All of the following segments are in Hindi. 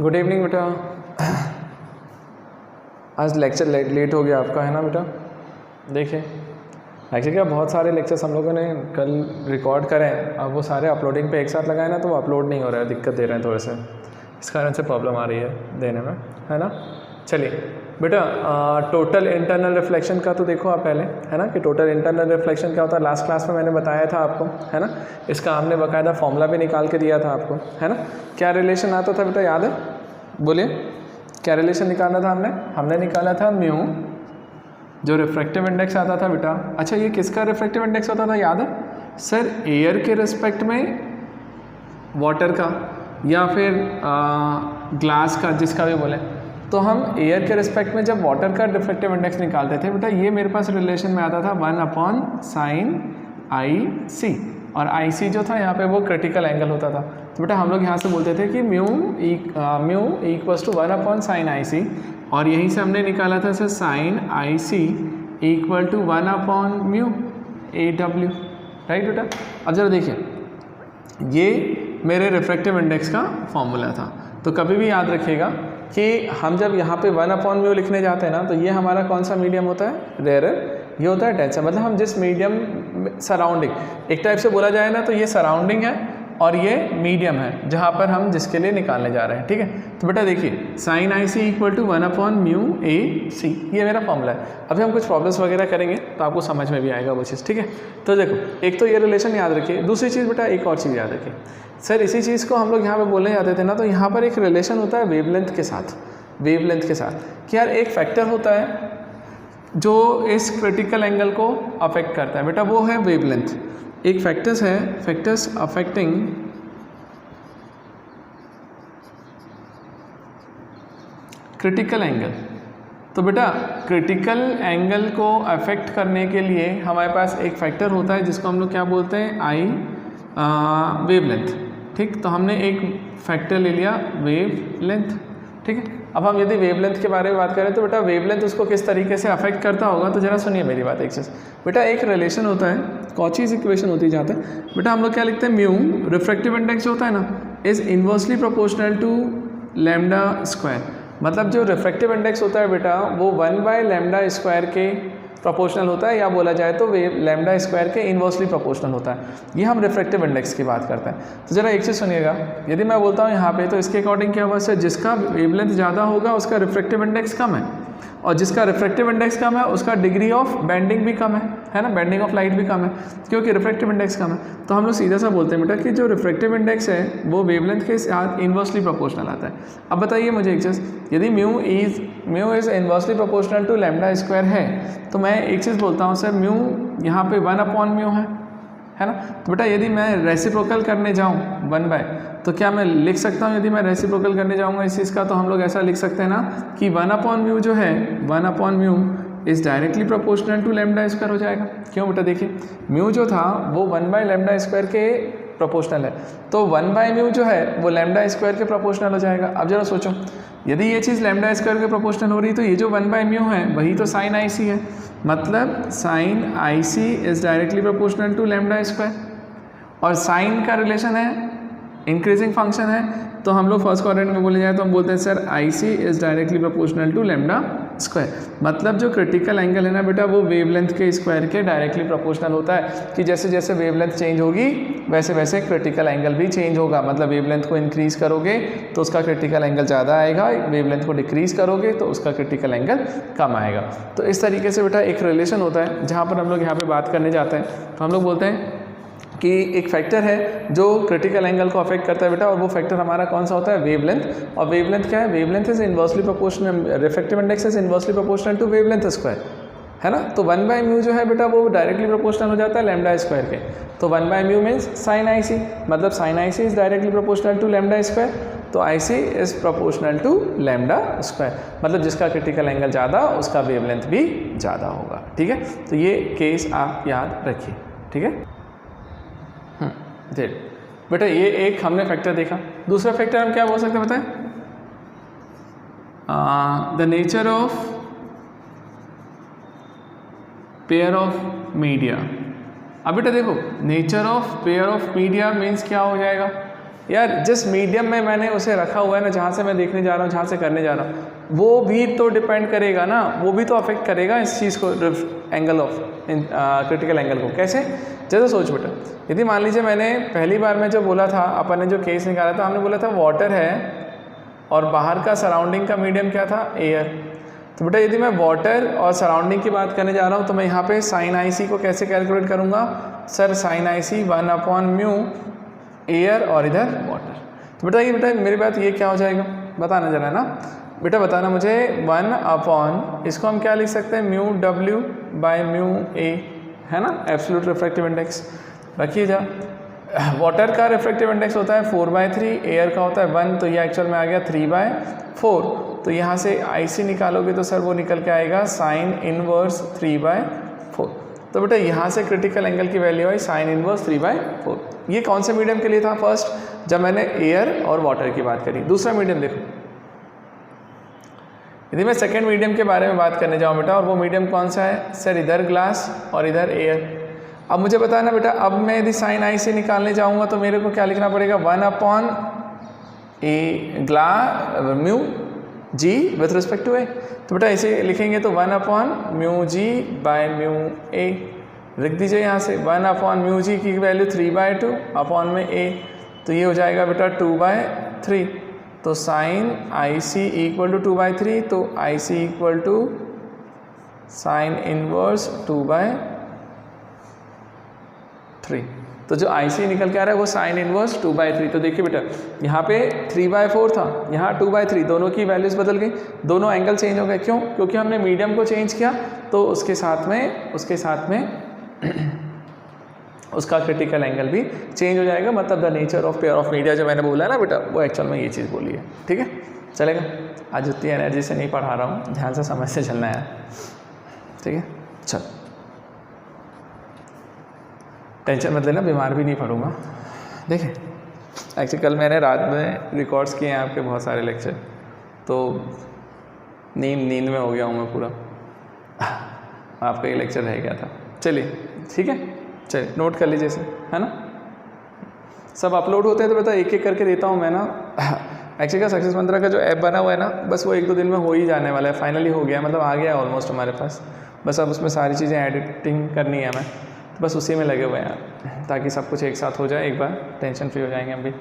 गुड इवनिंग बेटा। आज लेक्चर लेट हो गया आपका, है ना बेटा। देखिए एक्चुअली क्या बहुत सारे लेक्चर्स हम लोगों ने कल रिकॉर्ड करें, अब वो सारे अपलोडिंग पे एक साथ लगाए ना, तो वो अपलोड नहीं हो रहा है, दिक्कत दे रहे हैं थोड़े से, इस कारण से प्रॉब्लम आ रही है देने में, है ना। चलिए बेटा, टोटल इंटरनल रिफ्लेक्शन का तो देखो आप पहले, है ना, कि टोटल इंटरनल रिफ्लेक्शन क्या होता है। लास्ट क्लास में मैंने बताया था आपको, है ना। इसका हमने बाकायदा फॉर्मूला भी निकाल के दिया था आपको, है ना। क्या रिलेशन आता था बेटा, याद है? बोलिए, क्या रिलेशन निकालना था हमने निकाला था म्यू, जो रिफ्रैक्टिव इंडेक्स आता था बेटा। अच्छा, ये किसका रिफ्रैक्टिव इंडेक्स होता था, याद है? सर एयर के रिस्पेक्ट में वाटर का, या फिर ग्लास का, जिसका भी बोले। तो हम एयर के रिस्पेक्ट में जब वाटर का रिफ्रैक्टिव इंडेक्स निकालते थे बेटा, ये मेरे पास रिलेशन में आता था 1/sin IC, और IC जो था यहाँ पे वो क्रिटिकल एंगल होता था। तो बेटा हम लोग यहाँ से बोलते थे कि mu equals to 1/sin IC, और यहीं से हमने निकाला था sir sin IC equal to 1/μ AW, right बेटा। अब जरा देखिए, ये मेरे रिफ्रैक्टिव इंडेक्स का फॉर्मूला था। तो कभी भी याद रखिएगा कि हम जब यहाँ पे 1/μ लिखने जाते हैं ना, तो ये हमारा कौन सा मीडियम होता है? रेयर। ये होता है टेंसर, मतलब हम जिस मीडियम सराउंडिंग, एक टाइप से बोला जाए ना, तो ये सराउंडिंग है और ये मीडियम है जहाँ पर हम जिसके लिए निकालने जा रहे हैं, ठीक है। तो बेटा देखिए, sin IC equal to 1/μ AC, ये मेरा फॉर्मूला है। अभी हम कुछ प्रॉब्लम्स वगैरह करेंगे तो आपको समझ में भी आएगा वो चीज़, ठीक है। तो देखो, एक तो ये रिलेशन याद रखिए, दूसरी चीज़ बेटा एक और चीज़ याद रखिए। सर इसी चीज़ को हम लोग यहाँ पे बोलने जाते थे ना, तो यहाँ पर एक रिलेशन होता है वेवलेंथ के साथ, कि यार एक फैक्टर होता है जो इस क्रिटिकल एंगल को अफेक्ट करता है बेटा, वो है वेवलेंथ। एक फैक्टर्स है, फैक्टर्स अफेक्टिंग क्रिटिकल एंगल। तो बेटा क्रिटिकल एंगल को अफेक्ट करने के लिए हमारे पास एक फैक्टर होता है जिसको हम लोग क्या बोलते हैं? वेवलेंथ, ठीक। तो हमने एक फैक्टर ले लिया वेवलेंथ, ठीक है। अब हम यदि वेवलेंथ के बारे में बात करें तो बेटा वेवलेंथ उसको किस तरीके से अफेक्ट करता होगा, तो जरा सुनिए मेरी बात एक चीज़। बेटा एक रिलेशन होता है, कॉचीज इक्वेशन होती है जहाँ तक, बेटा हम लोग क्या लिखते हैं? म्यू रिफ्रैक्टिव इंडेक्स होता है ना, is inversely proportional to lambda square. मतलब जो रिफ्रैक्टिव इंडेक्स होता है बेटा, वो 1/λ² के प्रोपोर्शनल होता है, या बोला जाए तो λ² के इन्वर्सली प्रोपोर्शनल होता है। ये हम रिफ्रैक्टिव इंडेक्स की बात करते हैं। तो जरा एक चीज़ सुनिएगा, यदि मैं बोलता हूँ यहाँ पे, तो इसके अकॉर्डिंग क्या हुआ सर? जिसका वेवलेंथ ज़्यादा होगा उसका रिफ्रैक्टिव इंडेक्स कम है, और जिसका रिफ्रैक्टिव इंडेक्स कम है उसका डिग्री ऑफ बेंडिंग भी कम है ना, बेंडिंग ऑफ लाइट भी कम है, क्योंकि रिफ्रैक्टिव इंडेक्स कम है। तो हम लोग सीधा सा बोलते हैं बेटा कि जो रिफ्रैक्टिव इंडेक्स है वो वेवलेंथ के साथ इन्वर्सली प्रोपोर्शनल आता है। अब बताइए मुझे एक चीज़, यदि mu is inversely proportional to λ² है, तो मैं एक चीज़ बोलता हूँ सर, म्यू यहाँ पे 1/μ है ना। तो बेटा यदि मैं रेसिप्रोकल करने जाऊँ 1/, तो क्या मैं लिख सकता हूँ, यदि मैं रेसिप्रोकल करने जाऊँगा इस चीज़ का, तो हम लोग ऐसा लिख सकते हैं ना कि 1/μ जो है, 1/μ इज़ डायरेक्टली प्रोपोर्शनल टू λ² हो जाएगा। क्यों बेटा? देखिए म्यू जो था वो 1/λ² के प्रोपोर्शनल है, तो 1/μ जो है वो λ² के प्रोपोर्शनल हो जाएगा। अब जरा सोचो, यदि ये चीज़ λ² के प्रोपोर्शनल हो रही, तो ये जो 1/μ है वही तो sin IC है, मतलब sin IC is directly proportional to λ², और साइन का रिलेशन है इंक्रीजिंग फंक्शन है, तो हम लोग फर्स्ट क्वाड्रेंट में बोले जाए तो हम बोलते हैं sir IC is directly proportional to λ²। मतलब जो क्रिटिकल एंगल है ना बेटा, वो वेवलेंथ के स्क्वायर के डायरेक्टली प्रोपोर्शनल होता है, कि जैसे जैसे वेवलेंथ चेंज होगी वैसे वैसे क्रिटिकल एंगल भी चेंज होगा। मतलब वेवलेंथ को इंक्रीज़ करोगे तो उसका क्रिटिकल एंगल ज़्यादा आएगा, वेवलेंथ को डिक्रीज़ करोगे तो उसका क्रिटिकल एंगल कम आएगा। तो इस तरीके से बेटा एक रिलेशन होता है जहाँ पर हम लोग यहाँ पर बात करने जाते हैं, तो हम लोग बोलते हैं कि एक फैक्टर है जो क्रिटिकल एंगल को अफेक्ट करता है बेटा, और वो फैक्टर हमारा कौन सा होता है? वेवलेंथ। और वेवलेंथ क्या है? Wavelength is inversely proportional, refractive index is inversely proportional to wavelength square, है ना। तो 1/μ जो है बेटा वो डायरेक्टली प्रोपोर्शनल हो जाता है λ² के। तो 1/μ मीन्स sin IC, मतलब sin IC is directly proportional to λ², तो IC इज प्रोपोर्शनल टू λ², मतलब जिसका क्रिटिकल एंगल ज़्यादा उसका वेवलेंथ भी ज़्यादा होगा, ठीक है। तो ये केस आप याद रखिए, ठीक है। बेटा ये एक हमने फैक्टर देखा। दूसरा फैक्टर हम क्या बोल सकते हैं बताएं? The nature of pair of media. अब बेटा देखो, nature of pair of media means क्या हो जाएगा? यार जिस मीडियम में मैंने उसे रखा हुआ है ना, जहाँ से मैं देखने जा रहा हूँ, जहाँ से करने जा रहा हूँ, वो भी तो डिपेंड करेगा ना, वो भी तो अफेक्ट करेगा इस चीज़ को, एंगल ऑफ क्रिटिकल एंगल को। कैसे? जैसे सोच बेटा, यदि मान लीजिए मैंने पहली बार में जो बोला था, अपन ने जो केस निकाला था, हमने बोला था वाटर है और बाहर का सराउंडिंग का मीडियम क्या था? एयर। तो बेटा यदि मैं वाटर और सराउंडिंग की बात करने जा रहा हूँ तो मैं यहाँ पे साइन आई सी को कैसे कैलकुलेट करूँगा? Sir sine I C 1/μ air और इधर वाटर। तो बेटा ये मेरी बात ये क्या हो जाएगा बताना जरा ना बेटा, बताना मुझे। 1/, इसको हम क्या लिख सकते हैं? μW/μA, है ना, एब्सोल्यूट रिफ्रैक्टिव इंडेक्स। रखिए जा, वाटर का रिफ्रैक्टिव इंडेक्स होता है 4/3, एयर का होता है 1, तो ये एक्चुअल में आ गया 3/4। तो यहाँ से IC निकालोगे तो सर वो निकल के आएगा साइन इनवर्स 3/4। तो बेटा यहाँ से क्रिटिकल एंगल की वैल्यू आई साइन इनवर्स 3/4। ये कौन से मीडियम के लिए था? फर्स्ट, जब मैंने एयर और वाटर की बात करी। दूसरा मीडियम देखो, यदि मैं सेकेंड मीडियम के बारे में बात करने जाऊँ बेटा, और वो मीडियम कौन सा है? सर इधर ग्लास और इधर एयर। अब मुझे बताना बेटा, अब मैं यदि साइन आई से निकालने जाऊँगा तो मेरे को क्या लिखना पड़ेगा? 1/μ g विथ रिस्पेक्ट टू ए। तो बेटा ऐसे लिखेंगे तो 1/μg/μa लिख दीजिए यहाँ से। 1/μg की वैल्यू 3/2/a, तो ये हो जाएगा बेटा 2/3। तो sine I C equal to 2/3, तो I C equal to sine inverse 2/3। तो जो आई सी निकल के आ रहा है वो साइन इनवर्स 2/3। तो देखिए बेटा यहाँ पे 3/4 था, यहाँ 2/3, दोनों की वैल्यूज़ बदल गई, दोनों एंगल चेंज हो गए। क्यों? क्योंकि हमने मीडियम को चेंज किया, तो उसके साथ में उसका क्रिटिकल एंगल भी चेंज हो जाएगा। मतलब the nature of pair of media जो मैंने बोला है ना बेटा, वो एक्चुअल में ये चीज़ बोली है। ठीक है, चलेगा। आज उतनी एनर्जी से नहीं पढ़ा रहा हूँ, ध्यान से समझ से चलना है। ठीक है, चल, टेंशन मत लेना, बीमार भी नहीं पड़ूंगा। देखिए एक्चुअली कल मैंने रात में रिकॉर्ड्स किए हैं आपके बहुत सारे लेक्चर, तो नींद में हो गया हूँ मैं पूरा। आपका ये लेक्चर रह गया था। चलिए ठीक है, चलिए नोट कर लीजिए इसे, है ना। सब अपलोड होते हैं तो बेटा एक एक करके देता हूँ मैं ना। एक्चुअली का सक्सेस मंत्रा का जो ऐप बना हुआ है ना, बस वो 1-2 दिन में हो ही जाने वाला है। फाइनली हो गया, मतलब आ गया ऑलमोस्ट हमारे पास। बस अब उसमें सारी चीज़ें एडिटिंग करनी है हमें, बस उसी में लगे हुए हैं ताकि सब कुछ एक साथ हो जाए, एक बार टेंशन फ्री हो जाएंगे हम भी।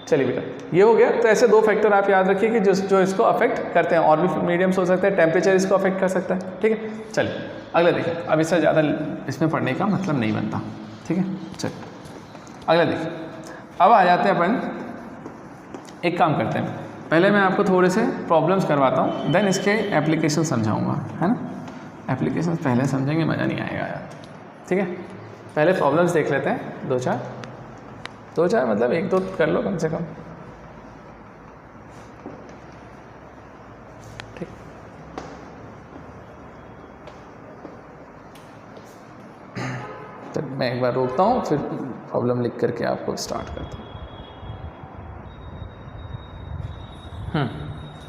चलिए बेटा ये हो गया। तो ऐसे 2 फैक्टर आप याद रखिए कि जो इसको अफेक्ट करते हैं। और भी मीडियम्स हो सकते हैं, टेम्परेचर इसको अफेक्ट कर सकता है। ठीक है, चलिए अगला देखिए। अब इससे ज़्यादा इसमें पढ़ने का मतलब नहीं बनता। ठीक है, चलिए अगला देखिए। अब आ जाते हैं अपन, एक काम करते हैं, पहले मैं आपको थोड़े से प्रॉब्लम्स करवाता हूँ, देन इसके एप्लीकेशन समझाऊँगा, है ना। एप्लीकेशन पहले समझेंगे, मज़ा नहीं आएगा यार। ठीक है, पहले प्रॉब्लम्स देख लेते हैं, 2-4 मतलब 1-2 कर लो कम से कम। ठीक, तो मैं एक बार रोकता हूँ, फिर प्रॉब्लम लिख करके आपको स्टार्ट करता हूँ।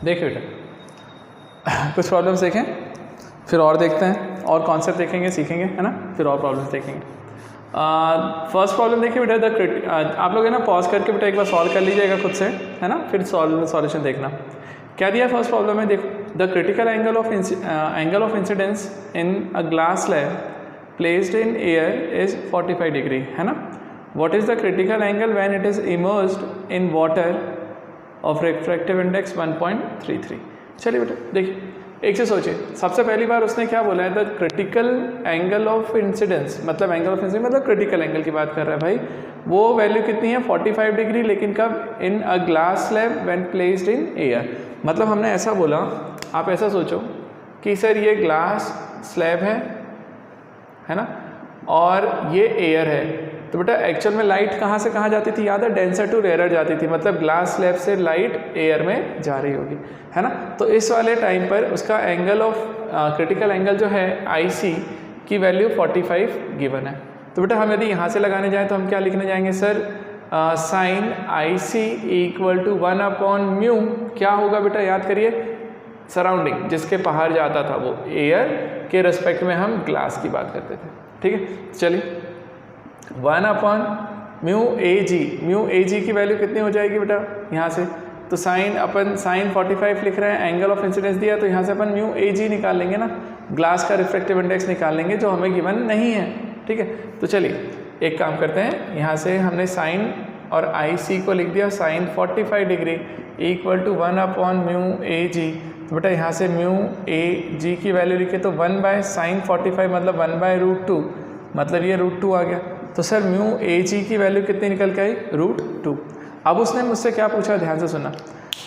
देखिए बेटा कुछ प्रॉब्लम्स देखें, फिर और देखते हैं, और कॉन्सेप्ट देखेंगे, सीखेंगे, है ना, फिर और प्रॉब्लम्स देखेंगे। फर्स्ट प्रॉब्लम देखिए बेटा, आप लोग है ना पॉज करके बेटा एक बार सॉल्व कर लीजिएगा खुद से, है ना, फिर सॉल्यूशन देखना। क्या दिया फर्स्ट प्रॉब्लम में? देखो, the critical angle of incidence in a glass slab placed in air is 45 degree, है ना। What is the critical angle when it is immersed in water of refractive index 1.33। चलिए बेटा देखिए, एक से सोचिए, सबसे पहली बार उसने क्या बोला है? The critical angle of incidence, मतलब एंगल ऑफ इंसिडेंस मतलब क्रिटिकल एंगल की बात कर रहा है भाई। वो वैल्यू कितनी है? 45 डिग्री, लेकिन कब? In a glass slab when placed in air. मतलब हमने ऐसा बोला, आप ऐसा सोचो कि सर ये ग्लास स्लैब है ना, और ये एयर है। तो बेटा एक्चुअल में लाइट कहाँ से कहाँ जाती थी? याद है, डेंसर टू रेयर जाती थी, मतलब ग्लास स्लैब से लाइट एयर में जा रही होगी, है ना। तो इस वाले टाइम पर उसका एंगल ऑफ क्रिटिकल एंगल जो है IC की वैल्यू 45 गिवन है। तो बेटा हम यदि यहाँ से लगाने जाएँ तो हम क्या लिखने जाएंगे? Sir sine IC equal to 1/μ क्या होगा बेटा? याद करिए, सराउंडिंग जिसके बाहर जाता था वो एयर के रेस्पेक्ट में हम ग्लास की बात करते थे। ठीक है, चलिए 1/μ म्यू ए जी की वैल्यू कितनी हो जाएगी बेटा यहाँ से, तो साइन 45 लिख रहे हैं, एंगल ऑफ इंसिडेंस दिया, तो यहाँ से अपन म्यू ए जी निकाल लेंगे ना, ग्लास का रिफ्रैक्टिव इंडेक्स निकाल लेंगे जो हमें गिवन नहीं है। ठीक है, तो चलिए एक काम करते हैं, यहाँ से हमने साइन और आई सी को लिख दिया साइन 45 डिग्री इक्वल टू 1/म्यू ए जी। तो बेटा यहाँ से म्यू ए जी की वैल्यू लिखे तो 1/sin 45 मतलब 1/√2, मतलब ये √2 आ गया। तो सर म्यू ए जी की वैल्यू कितनी निकल के आई, √2। अब उसने मुझसे क्या पूछा, ध्यान से सुनना,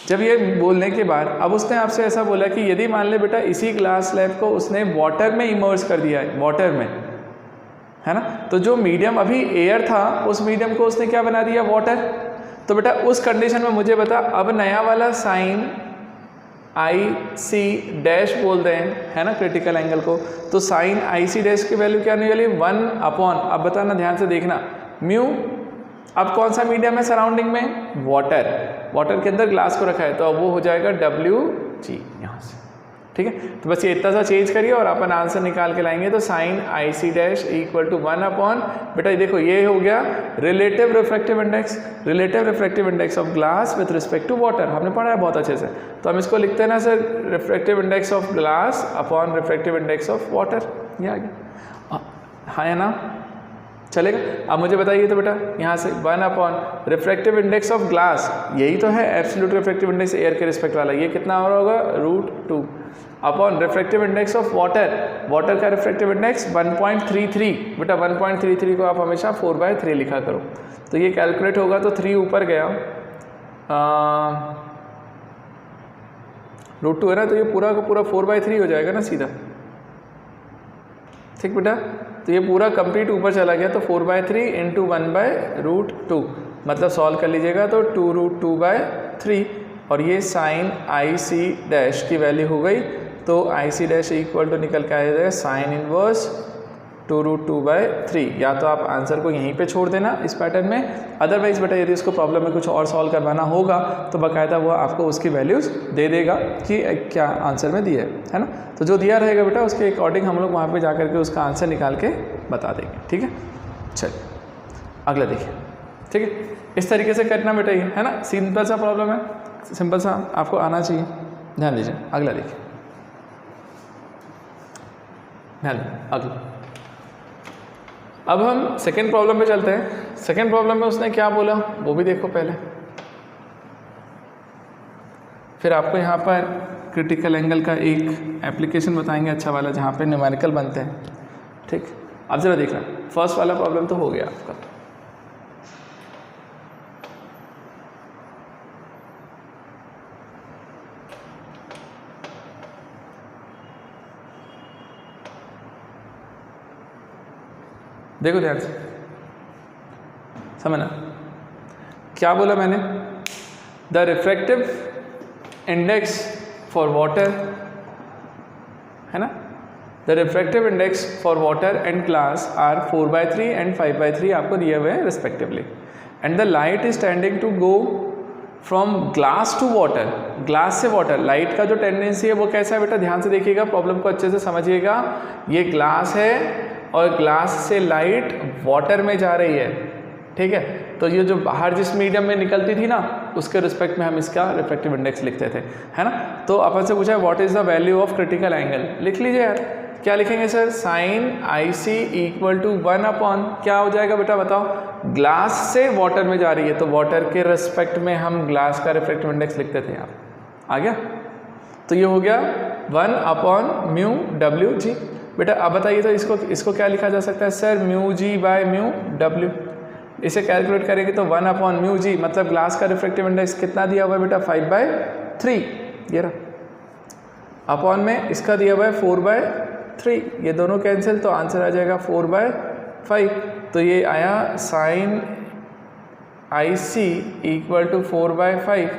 जब ये बोलने के बाद अब उसने आपसे ऐसा बोला कि यदि मान ले बेटा इसी ग्लास स्लैब को उसने वाटर में इमर्ज कर दिया है, वाटर में, है ना, तो जो मीडियम अभी एयर था उस मीडियम को उसने क्या बना दिया, वाटर। तो बेटा उस कंडीशन में मुझे बता, अब नया वाला साइन आई सी डैश बोल रहे हैं, है ना, क्रिटिकल एंगल को, तो साइन आई सी डैश की वैल्यू क्या निकली, 1/, अब बताना ध्यान से देखना, म्यू, अब कौन सा मीडियम है सराउंडिंग में, वाटर, वाटर के अंदर ग्लास को रखा है, तो अब वो हो जाएगा WG यहाँ से। ठीक है, तो बस ये इतना सा चेंज करिए और अपन आंसर निकाल के लाएंगे। तो sine I C dash equal to 1/, बेटा देखो ये हो गया relative refractive index, relative refractive index of glass with respect to water, हमने पढ़ा है बहुत अच्छे से। तो हम इसको लिखते हैं ना sir, refractive index of glass upon refractive index of water, ये आ गया, हाँ है ना, चलेगा। अब मुझे बताइए तो बेटा यहाँ से 1/, रिफ्रैक्टिव इंडेक्स ऑफ ग्लास, यही तो है एब्सोल्यूट रिफ्रैक्टिव इंडेक्स एयर के रिस्पेक्ट वाला, ये कितना हो रहा होगा, √2 upon refractive index of water, water का रिफ्रैक्टिव इंडेक्स 1.33, बेटा 1.33 को आप हमेशा 4/3 लिखा करो, तो ये कैलकुलेट होगा, तो 3 ऊपर गया, √2 है ना, तो ये पूरा का पूरा 4/3 हो जाएगा ना सीधा। ठीक बेटा, तो ये पूरा कंप्लीट ऊपर चला गया, तो 4/3 इंटू 1/√2, मतलब सॉल्व कर लीजिएगा तो 2√2/3, और ये साइन आई सी डैश की वैल्यू हो गई, तो I C dash equal to निकल के आ जाएगा साइन इनवर्स 2√2/3। या तो आप आंसर को यहीं पे छोड़ देना इस पैटर्न में, अदरवाइज बेटा यदि उसको प्रॉब्लम में कुछ और सॉल्व करवाना होगा तो बाकायदा वो आपको उसकी वैल्यूज़ दे देगा कि क्या आंसर में दिया है ना। तो जो दिया रहेगा बेटा उसके अकॉर्डिंग हम लोग वहाँ पे जा करके उसका आंसर निकाल के बता देंगे। ठीक है, चलिए अगला देखिए। ठीक है, इस तरीके से करना बेटा, ये है ना, सिंपल सा प्रॉब्लम है, सिंपल सा आपको आना चाहिए। ध्यान दीजिए, अगला देखिए, ध्यान अगला। अब हम सेकेंड प्रॉब्लम पे चलते हैं। सेकेंड प्रॉब्लम में उसने क्या बोला वो भी देखो पहले, फिर आपको यहाँ पर क्रिटिकल एंगल का एक एप्लीकेशन बताएंगे अच्छा वाला जहाँ पे न्यूमेरिकल बनते हैं। ठीक, अब ज़रा देखना, फर्स्ट वाला प्रॉब्लम तो हो गया आपका। देखो ध्यान से समझना, क्या बोला मैंने, the refractive index for water, है ना, the refractive index for water and glass are 4/3 and 5/3 आपको दिए हुए हैं respectively, and the light is tending to go from glass to water, glass से वाटर। लाइट का जो टेंडेंसी है वो कैसा है बेटा, ध्यान से देखिएगा, प्रॉब्लम को अच्छे से समझिएगा। ये ग्लास है और ग्लास से लाइट वाटर में जा रही है, ठीक है, तो ये जो बाहर जिस मीडियम में निकलती थी ना उसके रिस्पेक्ट में हम इसका रिफ्रैक्टिव इंडेक्स लिखते थे, है ना। तो अपन से पूछा है what is the value of critical angle, लिख लीजिए यार, क्या लिखेंगे sir, sine I C equal to 1/, क्या हो जाएगा बेटा बताओ, ग्लास से वाटर में जा रही है तो वाटर के रिस्पेक्ट में हम ग्लास का रिफ्रैक्टिव इंडेक्स लिखते थे, यहाँ आ गया। तो ये हो गया 1/म्यू WG। बेटा अब बताइए तो इसको क्या लिखा जा सकता है सर, μg/μw। इसे कैलकुलेट करेंगे तो 1/μg, मतलब ग्लास का रिफ्रैक्टिव इंडेक्स कितना दिया हुआ है बेटा, 5/3, ये रहा, अपॉन में इसका दिया हुआ है 4/3, ये दोनों कैंसिल, तो आंसर आ जाएगा 4/5। तो ये आया sine I C equal to 4/5,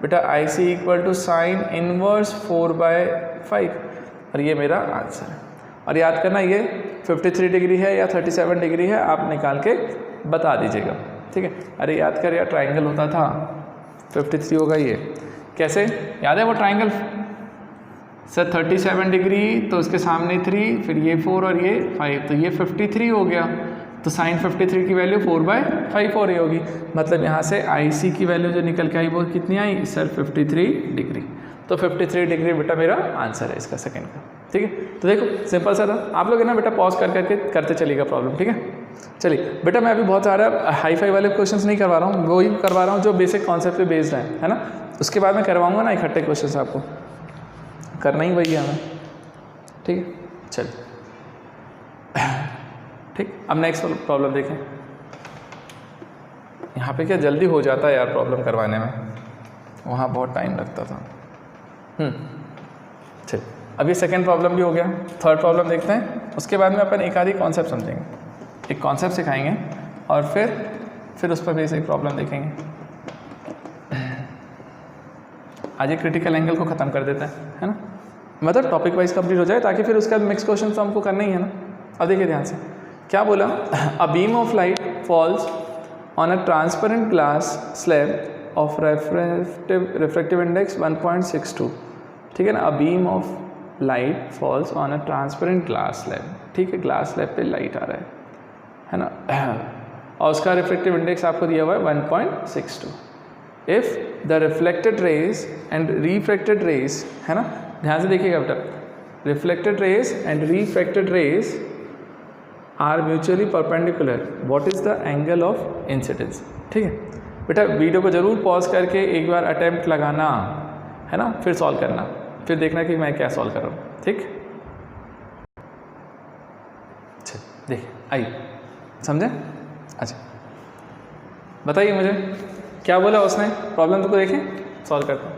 बेटा I C equal to sine inverse 4/5, और ये मेरा आंसर है। और याद करना ये 53 डिग्री है या 37 डिग्री है, आप निकाल के बता दीजिएगा, ठीक है। अरे याद कर यार, ट्राइंगल होता था 53 होगा, ये कैसे याद है वो ट्राइंगल सर, 37 डिग्री तो उसके सामने 3, फिर ये 4 और ये 5, तो ये 53 हो गया। तो साइन 53 की वैल्यू 4/5 हो रही होगी, मतलब यहाँ से IC की वैल्यू जो निकल के आई वो कितनी आई सर 53 डिग्री। तो 53 डिग्री बेटा मेरा आंसर है इसका सेकंड का। ठीक है, तो देखो सिंपल सा था। आप लोग है ना बेटा पॉज कर करके करते चलिएगा प्रॉब्लम। ठीक है, चलिए बेटा मैं अभी बहुत सारा हाई फाई वाले क्वेश्चंस नहीं करवा रहा हूँ, वही करवा रहा हूँ जो बेसिक कॉन्सेप्ट पे बेस्ड है ना। उसके बाद मैं करवाऊँगा ना इकट्ठे क्वेश्चन, आपको करना ही वही है हमें। ठीक है, चलिए ठीक। अब नेक्स्ट प्रॉब्लम देखें। यहाँ पे क्या जल्दी हो जाता है यार प्रॉब्लम करवाने में, वहाँ बहुत टाइम लगता था। चलिए अब ये सेकेंड प्रॉब्लम भी हो गया, थर्ड प्रॉब्लम देखते हैं। उसके बाद में अपन एक आधी कॉन्सेप्ट समझेंगे, एक कॉन्सेप्ट सिखाएंगे और फिर उस पर बेसिक प्रॉब्लम देखेंगे। आज एक क्रिटिकल एंगल को ख़त्म कर देता है ना, मतलब टॉपिक वाइज कंप्लीट हो जाए ताकि फिर उसका मिक्स क्वेश्चन तो हमको करना ही है ना। अब देखिए ध्यान से क्या बोला, a beam of light falls on a transparent glass slab of refractive index 1.62। ठीक है ना, a beam of light falls on a transparent glass slab. ठीक है, ग्लास स्लैब पे लाइट आ रहा है ना, और उसका रिफ्रैक्टिव इंडेक्स आपको दिया हुआ है 1.62। If the reflected rays and refracted rays, है ना, ध्यान से देखिएगा बेटा, reflected rays and refracted rays are mutually perpendicular, what is the angle of incidence. ठीक है बेटा, वीडियो को जरूर पॉज करके एक बार अटेम्प्ट लगाना है ना, फिर सॉल्व करना, फिर देखना कि मैं क्या सॉल्व कर रहा हूँ। ठीक, अच्छा देखिए आइए समझे। अच्छा बताइए मुझे क्या बोला उसने, प्रॉब्लम तो देखें सॉल्व करता हूँ।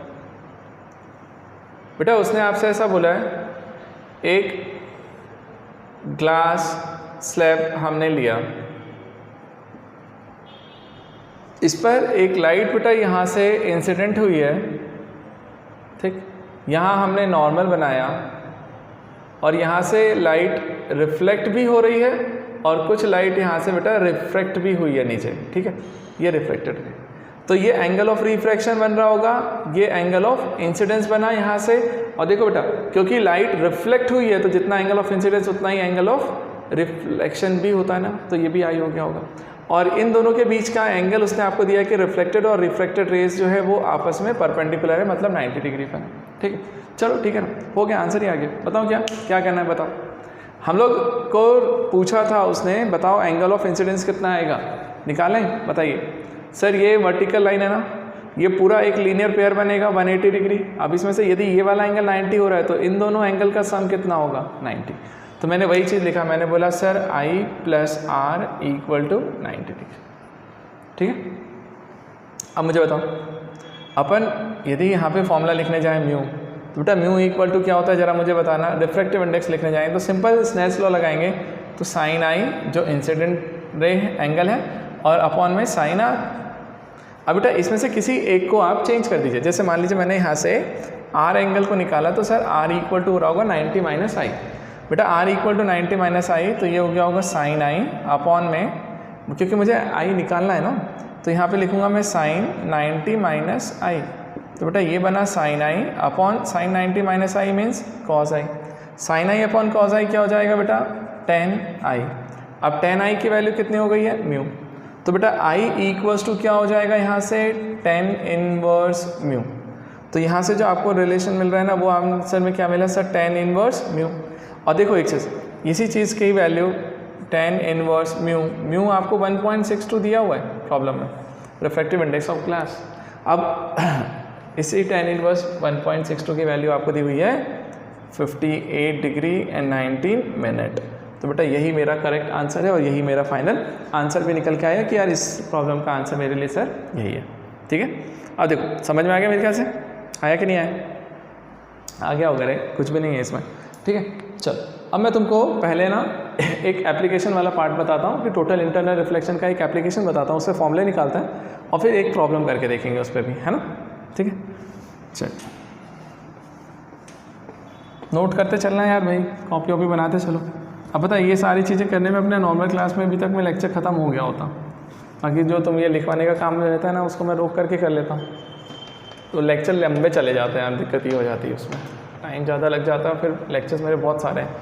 बेटा उसने आपसे ऐसा बोला है, एक ग्लास स्लैब हमने लिया, इस पर एक लाइट बेटा यहाँ से इंसिडेंट हुई है। ठीक, यहाँ हमने नॉर्मल बनाया और यहाँ से लाइट रिफ्लेक्ट भी हो रही है और कुछ लाइट यहाँ से बेटा रिफ्रैक्ट भी हुई है नीचे। ठीक है, ये रिफ्लेक्टेड है, तो ये एंगल ऑफ रिफ्रैक्शन बन रहा होगा, ये एंगल ऑफ इंसिडेंस बना यहाँ से। और देखो बेटा क्योंकि लाइट रिफ्लेक्ट हुई है तो जितना एंगल ऑफ इंसिडेंस उतना ही एंगल ऑफ रिफ्लेक्शन भी होता है ना, तो ये भी आई हो गया होगा। और इन दोनों के बीच का एंगल उसने आपको दिया है कि रिफ्लेक्टेड और रिफ्रैक्टेड रेज जो है वो आपस में परपेंडिकुलर है, मतलब 90 डिग्री पर है। ठीक है, चलो ठीक है ना, हो गया आंसर ही आ गया। बताओ क्या क्या करना है, बताओ। हम लोग को पूछा था उसने, बताओ एंगल ऑफ इंसिडेंस कितना आएगा, निकालें। बताइए सर ये वर्टिकल लाइन है ना, ये पूरा एक लीनियर पेयर बनेगा 180 डिग्री। अब इसमें से यदि ये वाला एंगल 90 हो रहा है तो इन दोनों एंगल का सम कितना होगा 90। तो मैंने वही चीज़ लिखा, मैंने बोला सर I + R = 90 डिग्री। ठीक है, अब मुझे बताओ अपन यदि यहाँ पे फॉर्मूला लिखने जाएं म्यू, तो बेटा म्यू इक्वल टू क्या होता है जरा मुझे बताना। रिफ्रैक्टिव इंडेक्स लिखने जाएंगे तो सिंपल स्नेल्स लॉ लगाएंगे, तो साइन आई जो इंसिडेंट रे एंगल है और अपॉन में साइन आर। अब बेटा इसमें से किसी एक को आप चेंज कर दीजिए, जैसे मान लीजिए मैंने यहाँ से आर एंगल को निकाला तो सर आर इक्वल टू हो रहा होगा 90 - I। बेटा आर इक्वल टू 90 - I, तो ये हो गया होगा साइन आई अपॉन में, क्योंकि मुझे आई निकालना है ना, तो यहाँ पे लिखूँगा मैं साइन 90 - I। तो बेटा ये बना sine I upon sine 90 - I means cos I. Sine I upon cos I क्या हो जाएगा बेटा 10I। अब 10I की वैल्यू कितनी हो गई है म्यू, तो बेटा I इक्वल्स टू क्या हो जाएगा यहाँ से 10 इनवर्स म्यू। तो यहाँ से जो आपको रिलेशन मिल रहा है ना वो आंसर में क्या मिला सर 10 इनवर्स म्यू। और देखो एक चीज़, इसी चीज़ की वैल्यू 10 इनवर्स म्यू, म्यू आपको 1.62 दिया हुआ है प्रॉब्लम में, रिफ्रैक्टिव इंडेक्स ऑफ ग्लास। अब इसी 10 इनवर्स 1.62 की वैल्यू आपको दी हुई है 58 डिग्री एंड 19 मिनट। तो बेटा यही मेरा करेक्ट आंसर है और यही मेरा फाइनल आंसर भी निकल के आया कि यार इस प्रॉब्लम का आंसर मेरे लिए सर यही है। ठीक है, अब देखो समझ में आ गया मेरे ख्याल से, आया कि नहीं आया, आ गया होगा रे, कुछ भी नहीं है इसमें। ठीक है, चलो अब मैं तुमको पहले ना एक एप्लीकेशन वाला पार्ट बताता हूँ कि टोटल इंटरनल रिफ्लेक्शन का एक एप्लीकेशन बताता हूँ, उससे फॉर्मूले निकालता है और फिर एक प्रॉब्लम करके देखेंगे उस पर भी, है ना। ठीक है, चल नोट करते चलना है यार भाई, कॉपी वॉपी बनाते चलो। अब पता ये सारी चीज़ें करने में अपने नॉर्मल क्लास में अभी तक में लेक्चर ख़त्म हो गया होता, बाकी जो तुम ये लिखवाने का काम रहता है ना उसको मैं रोक करके कर लेता हूँ, तो लेक्चर लंबे चले जाते हैं, दिक्कत ही हो जाती है उसमें, टाइम ज़्यादा लग जाता है, फिर लेक्चर्स मेरे बहुत सारे हैं,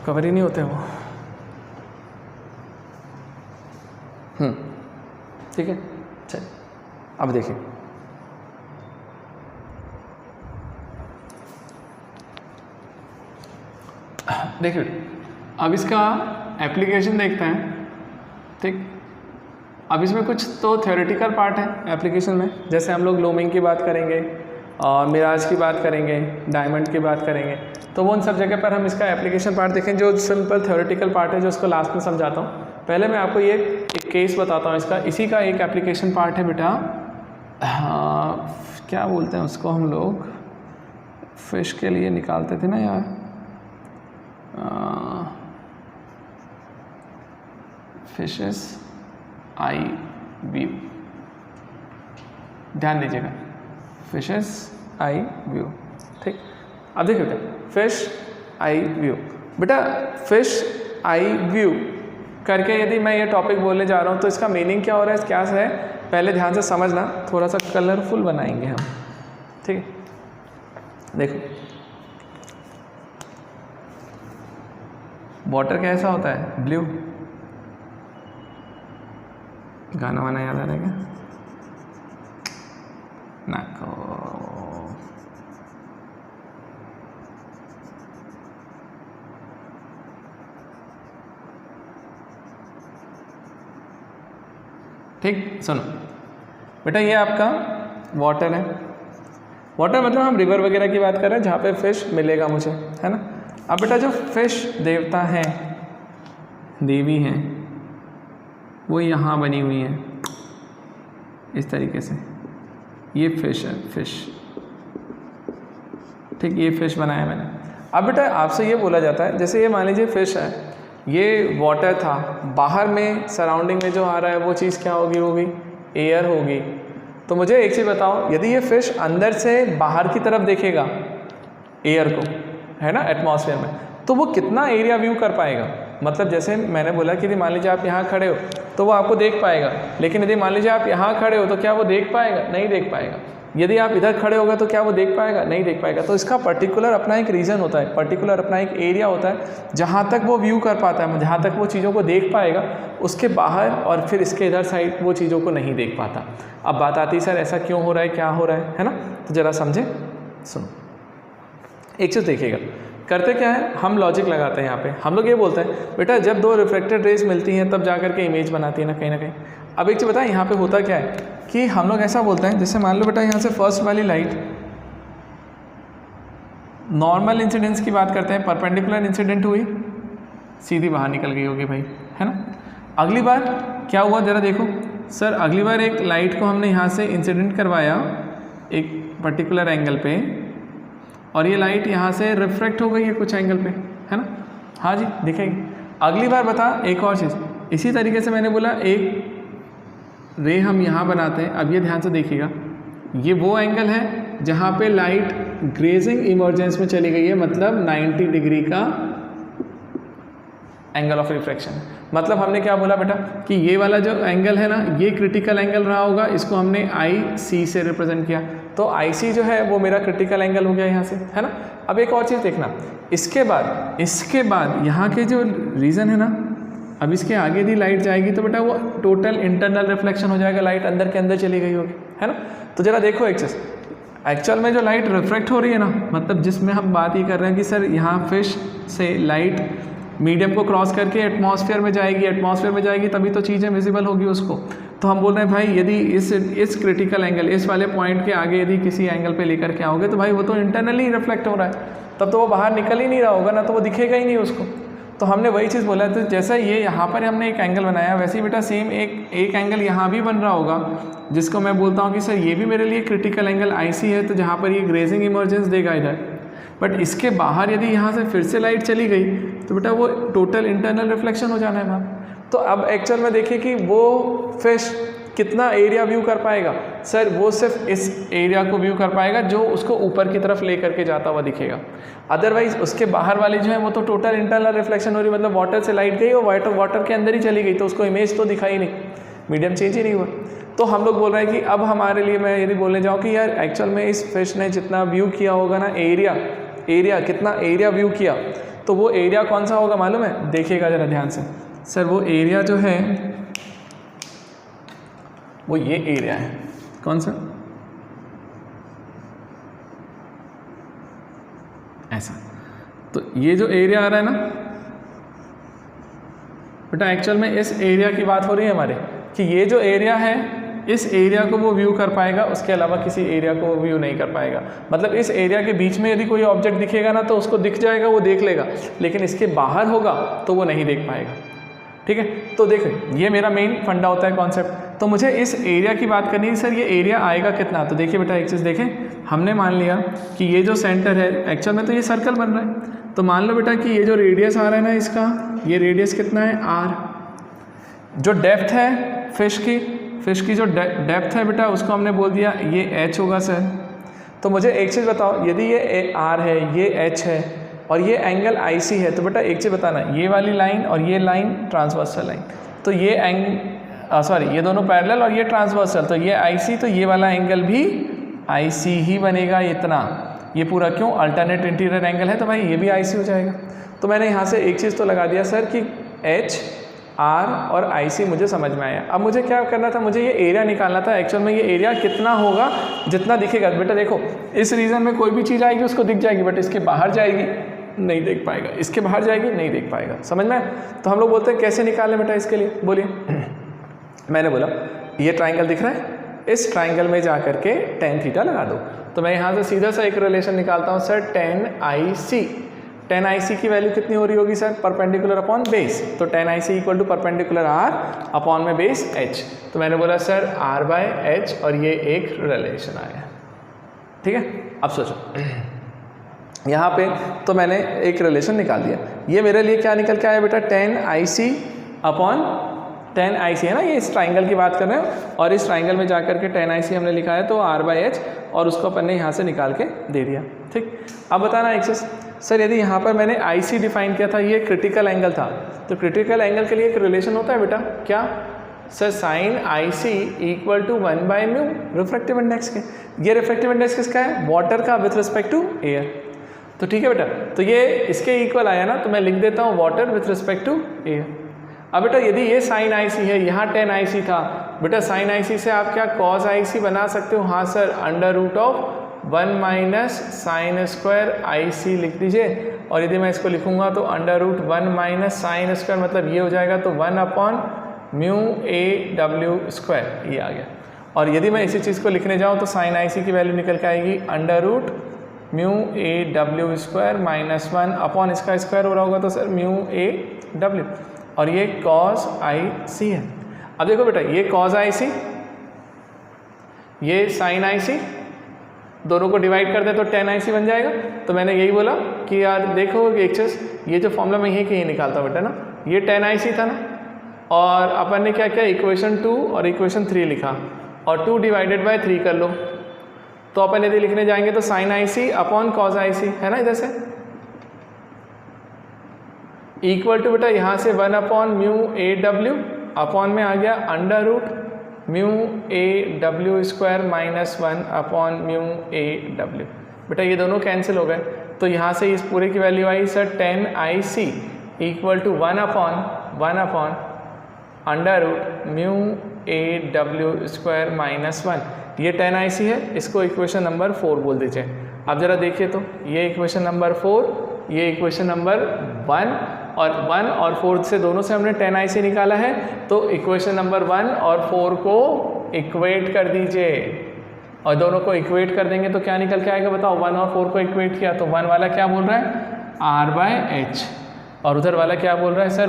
कवर ही नहीं होते वो। ठीक है। चलिए अब देखिए, देखिए अब इसका एप्लीकेशन देखते हैं। ठीक, अब इसमें कुछ तो थ्योरेटिकल पार्ट है एप्लीकेशन में, जैसे हम लोग लूमिंग की बात करेंगे और मिराज की बात करेंगे, डायमंड की बात करेंगे, तो वो उन सब जगह पर हम इसका एप्लीकेशन पार्ट देखें। जो सिंपल थ्योरेटिकल पार्ट है जो उसको लास्ट में समझाता हूँ। पहले मैं आपको ये एक केस बताता हूँ इसका, इसी का एक एप्लीकेशन पार्ट है बेटा। क्या बोलते हैं उसको हम लोग, फिश के लिए निकालते थे ना यार, फिशेस आई व्यू, ध्यान दीजिएगा, फिशेस आई व्यू। ठीक, अब देखिए बेटा, फिश आई व्यू, बेटा फिश आई व्यू करके यदि मैं ये टॉपिक बोलने जा रहा हूँ तो इसका मीनिंग क्या हो रहा है, क्या है, पहले ध्यान से समझना, थोड़ा सा कलरफुल बनाएंगे हम। ठीक है, देखो वाटर कैसा होता है, ब्लू। गाना वाना याद आ रहा है क्या? नाको, ठीक, सुनो बेटा, ये आपका वाटर है। वाटर मतलब हम रिवर वगैरह की बात कर रहे हैं जहाँ पे फिश मिलेगा मुझे, है ना। अब बेटा जो फिश देवता हैं, देवी हैं, वो यहाँ बनी हुई है इस तरीके से, ये फिश है, फिश। ठीक, ये फिश बनाया मैंने। अब बेटा आपसे ये बोला जाता है, जैसे ये मान लीजिए फिश है, ये वाटर था, बाहर में सराउंडिंग में जो आ रहा है वो चीज़ क्या होगी, एयर होगी। तो मुझे एक चीज़ बताओ, यदि ये फिश अंदर से बाहर की तरफ देखेगा एयर को, है ना, एटमॉस्फेयर में, तो वो कितना एरिया व्यू कर पाएगा। मतलब जैसे मैंने बोला कि यदि मान लीजिए आप यहाँ खड़े हो तो वो आपको देख पाएगा, लेकिन यदि मान लीजिए आप यहाँ खड़े हो तो क्या वो देख पाएगा, नहीं देख पाएगा। यदि आप इधर खड़े होगा तो क्या वो देख पाएगा, नहीं देख पाएगा। तो इसका पर्टिकुलर अपना एक रीज़न होता है, पर्टिकुलर अपना एक एरिया होता है जहाँ तक वो व्यू कर पाता है, जहाँ तक वो चीज़ों को देख पाएगा, उसके बाहर और फिर इसके इधर साइड वो चीज़ों को नहीं देख पाता। अब बात आती है सर ऐसा क्यों हो रहा है, क्या हो रहा है ना, तो ज़रा समझे, सुनो। एक चीज़ देखिएगा, करते क्या है, हम लॉजिक लगाते हैं यहाँ पे। हम लोग ये बोलते हैं बेटा जब दो रिफ्लेक्टेड रेज मिलती हैं तब जा करके इमेज बनाती है ना कहीं। अब एक चीज़ बताएं, यहाँ पे होता क्या है कि हम लोग ऐसा बोलते हैं, जैसे मान लो बेटा यहाँ से फर्स्ट वाली लाइट नॉर्मल इंसिडेंस की बात करते हैं, परपेंडिकुलर इंसिडेंट हुई, सीधी बाहर निकल गई होगी भाई, है ना। अगली बार क्या हुआ ज़रा देखो सर, अगली बार एक लाइट को हमने यहाँ से इंसिडेंट करवाया एक पर्टिकुलर एंगल पे, और ये लाइट यहाँ से रिफ्रेक्ट हो गई है कुछ एंगल पे, है ना। हाँ जी, दिखेगी। अगली बार बता एक और चीज़, इसी तरीके से मैंने बोला एक रे हम यहाँ बनाते हैं। अब ये ध्यान से देखिएगा, ये वो एंगल है जहाँ पे लाइट ग्रेजिंग इमर्जेंस में चली गई है, मतलब 90 डिग्री का एंगल ऑफ रिफ्रैक्शन। मतलब हमने क्या बोला बेटा कि ये वाला जो एंगल है ना, ये क्रिटिकल एंगल रहा होगा, इसको हमने IC से रिप्रेजेंट किया, तो IC जो है वो मेरा क्रिटिकल एंगल हो गया यहाँ से, है ना। अब एक और चीज़ देखना, इसके बाद यहाँ के जो रीज़न है ना, अब इसके आगे यदि लाइट जाएगी तो बेटा वो टोटल इंटरनल रिफ्लेक्शन हो जाएगा, लाइट अंदर के अंदर चली गई होगी, है ना। तो ज़रा देखो एक चीज़, एक्चुअल में जो लाइट रिफ्लेक्ट हो रही है ना, मतलब जिसमें हम बात ये कर रहे हैं कि सर यहाँ फिश से लाइट मीडियम को क्रॉस करके एटमॉस्फेयर में जाएगी, तभी तो चीज़ें विजिबल होगी उसको। तो हम बोल रहे हैं भाई यदि इस क्रिटिकल एंगल, इस वाले पॉइंट के आगे यदि किसी एंगल पे लेकर के आओगे तो भाई वो तो इंटरनली रिफ्लेक्ट हो रहा है, तब तो वो बाहर निकल ही नहीं रहा होगा ना, तो वो दिखेगा ही नहीं उसको। तो हमने वही चीज़ बोला, तो जैसा ये यहाँ पर हमने एक एंगल बनाया, वैसे ही बेटा सेम एक एंगल यहाँ भी बन रहा होगा, जिसको मैं बोलता हूँ कि सर ये भी मेरे लिए क्रिटिकल एंगल IC है, तो जहाँ पर ये ग्रेजिंग इमर्जेंस देगा इधर। बट इसके बाहर यदि यहाँ से फिर से लाइट चली गई तो बेटा वो टोटल इंटरनल रिफ्लेक्शन हो जाना है वहाँ। तो अब एक्चुअल में देखिए कि वो फिश कितना एरिया व्यू कर पाएगा, सर वो सिर्फ इस एरिया को व्यू कर पाएगा जो उसको ऊपर की तरफ ले करके जाता हुआ दिखेगा। अदरवाइज उसके बाहर वाली जो है वो तो टोटल इंटरनल रिफ्लेक्शन हो रही, मतलब वाटर से लाइट गई और वाटर के अंदर ही चली गई, तो उसको इमेज तो दिखाई नहीं, मीडियम चेंज ही नहीं हुआ। तो हम लोग बोल रहे हैं कि अब हमारे लिए मैं यदि बोलने जाऊँ कि यार एक्चुअल में इस फिश ने जितना व्यू किया होगा ना, एरिया कितना एरिया व्यू किया, तो वो एरिया कौन सा होगा मालूम है, देखिएगा ज़रा ध्यान से। सर वो एरिया जो है वो ये एरिया है। कौन सा? ऐसा। तो ये जो एरिया आ रहा है ना बेटा, एक्चुअल में इस एरिया की बात हो रही है हमारे, कि ये जो एरिया है इस एरिया को वो व्यू कर पाएगा, उसके अलावा किसी एरिया को वो व्यू नहीं कर पाएगा। मतलब इस एरिया के बीच में यदि कोई ऑब्जेक्ट दिखेगा ना तो उसको दिख जाएगा, वो देख लेगा, लेकिन इसके बाहर होगा तो वो नहीं देख पाएगा। ठीक है, तो देखो ये मेरा मेन फंडा होता है कॉन्सेप्ट। तो मुझे इस एरिया की बात करनी है, सर ये एरिया आएगा कितना। तो देखिए बेटा एक चीज़ देखें, हमने मान लिया कि ये जो सेंटर है एक्चुअल में तो ये सर्कल बन रहा है, तो मान लो बेटा कि ये जो रेडियस आ रहा है ना इसका, ये रेडियस कितना है r। जो डेप्थ है फिश की जो डेप्थ है बेटा उसको हमने बोल दिया ये h होगा सर। तो मुझे एक चीज़ बताओ, यदि ये r है, ये h है और ये एंगल IC है, तो बेटा एक चीज़ बताना, ये वाली लाइन और ये लाइन ट्रांसवर्सल लाइन, तो ये ये दोनों पैरेलल और ये ट्रांसवर्सल, तो ये IC, तो ये वाला एंगल भी IC ही बनेगा इतना। ये पूरा क्यों? अल्टरनेट इंटीरियर एंगल है तो भाई ये भी IC हो जाएगा। तो मैंने यहाँ से एक चीज़ तो लगा दिया सर कि H, R और IC मुझे समझ में आया। अब मुझे क्या करना था, मुझे ये एरिया निकालना था। एक्चुअल में ये एरिया कितना होगा, जितना दिखेगा। बेटा देखो इस रीजन में कोई भी चीज़ आएगी उसको दिख जाएगी, बट इसके बाहर जाएगी नहीं देख पाएगा, इसके बाहर जाएगी नहीं देख पाएगा। समझ में? तो हम लोग बोलते हैं कैसे निकालें बेटा इसके लिए, बोलिए। मैंने बोला ये ट्राइंगल दिख रहा है, इस ट्राइंगल में जा करके tan थीटा लगा दो। तो मैं यहाँ से सीधा सा एक रिलेशन निकालता हूँ सर, tan IC की वैल्यू कितनी हो रही होगी सर? Perpendicular upon base. तो tan IC equal to perpendicular r upon में बेस h। तो मैंने बोला सर r/h और ये एक रिलेशन आया। ठीक है, अब सोचो यहाँ पे तो मैंने एक रिलेशन निकाल दिया। ये मेरे लिए क्या निकल के आया बेटा? tan IC upon tan IC है ना, ये इस ट्राइंगल की बात कर रहे हैं, और इस ट्राइंगल में जाकर के tan IC हमने लिखा है तो r/h, और उसको अपन ने यहाँ से निकाल के दे दिया। ठीक, अब बताना एक चीज़ सर, यदि यहाँ पर मैंने IC डिफाइन किया था, ये क्रिटिकल एंगल था, तो क्रिटिकल एंगल के लिए एक रिलेशन होता है बेटा, क्या sir? sin IC equal to 1/μ refractive index के। ये रिफ्रैक्टिव इंडेक्स किसका है? वाटर का विथ रिस्पेक्ट टू एयर। तो ठीक है बेटा, तो ये इसके इक्वल आया ना, तो मैं लिख देता हूँ water with respect to air. अब बेटा यदि ये sin IC है, यहाँ tan IC था, बेटा sin IC से आप क्या cos IC बना सकते हो? हाँ sir, √1 minus sine square IC लिख दीजिए। और यदि मैं इसको लिखूंगा तो √1 माइनस साइन स्क्वायर मतलब ये हो जाएगा, तो 1/μAW², ये आ गया। और यदि मैं इसी चीज़ को लिखने जाऊँ तो sin IC की वैल्यू निकल के आएगी √μAW² माइनस 1 अपॉन इसका स्क्वायर हो रहा होगा तो सर μAW, और ये cos IC है। अब देखो बेटा ये cos IC, ये sin IC, दोनों को डिवाइड कर दे तो tan IC बन जाएगा। तो मैंने यही बोला कि यार देखो एक चीज़, ये जो फॉर्मूला मैं यही कहीं निकालता हूँ बेटा ना, ये tan IC था ना, और अपन ने क्या किया, इक्वेशन 2 और इक्वेशन 3 लिखा, और 2 डिवाइडेड बाय 3 कर लो। तो अपन यदि लिखने जाएंगे तो sin IC upon cos IC है ना, इधर से इक्वल टू बेटा यहाँ से 1/μAW अपॉन में आ गया √μAW² माइनस 1/μAW। बेटा ये दोनों कैंसिल हो गए, तो यहाँ से इस पूरे की वैल्यू आई sir tan IC equal to 1/√μAW² minus 1। ये tan IC है, इसको इक्वेशन नंबर 4 बोल दीजिए। अब ज़रा देखिए तो ये इक्वेशन नंबर 4, ये इक्वेशन नंबर 1, और 1 और 4 से दोनों से हमने tan IC निकाला है, तो इक्वेशन नंबर 1 और 4 को इक्वेट कर दीजिए, और दोनों को इक्वेट कर देंगे तो क्या निकल के आएगा बताओ? 1 और 4 को इक्वेट किया तो 1 वाला क्या बोल रहा है? r/h, और उधर वाला क्या बोल रहा है सर?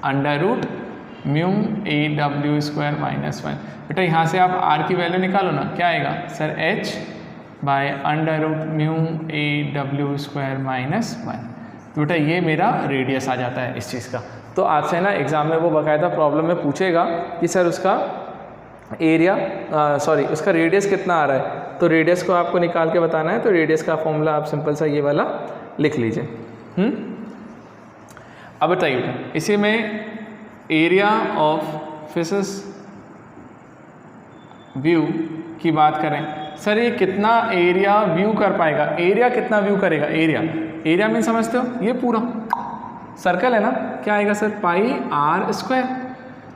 1/√μAW² minus 1। बेटा यहाँ से आप r की वैल्यू निकालो ना, क्या आएगा सर? h/√μAW² minus 1। तो बेटा ये मेरा रेडियस आ जाता है इस चीज़ का। तो आपसे ना एग्ज़ाम में वो बाकायदा प्रॉब्लम में पूछेगा कि सर उसका एरिया उसका रेडियस कितना आ रहा है, तो रेडियस को आपको निकाल के बताना है। तो रेडियस का फॉर्मूला आप सिंपल सा ये वाला लिख लीजिए। अब बताइए इसी में एरिया ऑफ फिशेस व्यू की बात करें, सर ये कितना एरिया व्यू कर पाएगा? एरिया कितना व्यू करेगा? एरिया में समझते हो, ये पूरा सर्कल है ना, क्या आएगा सर? πr²।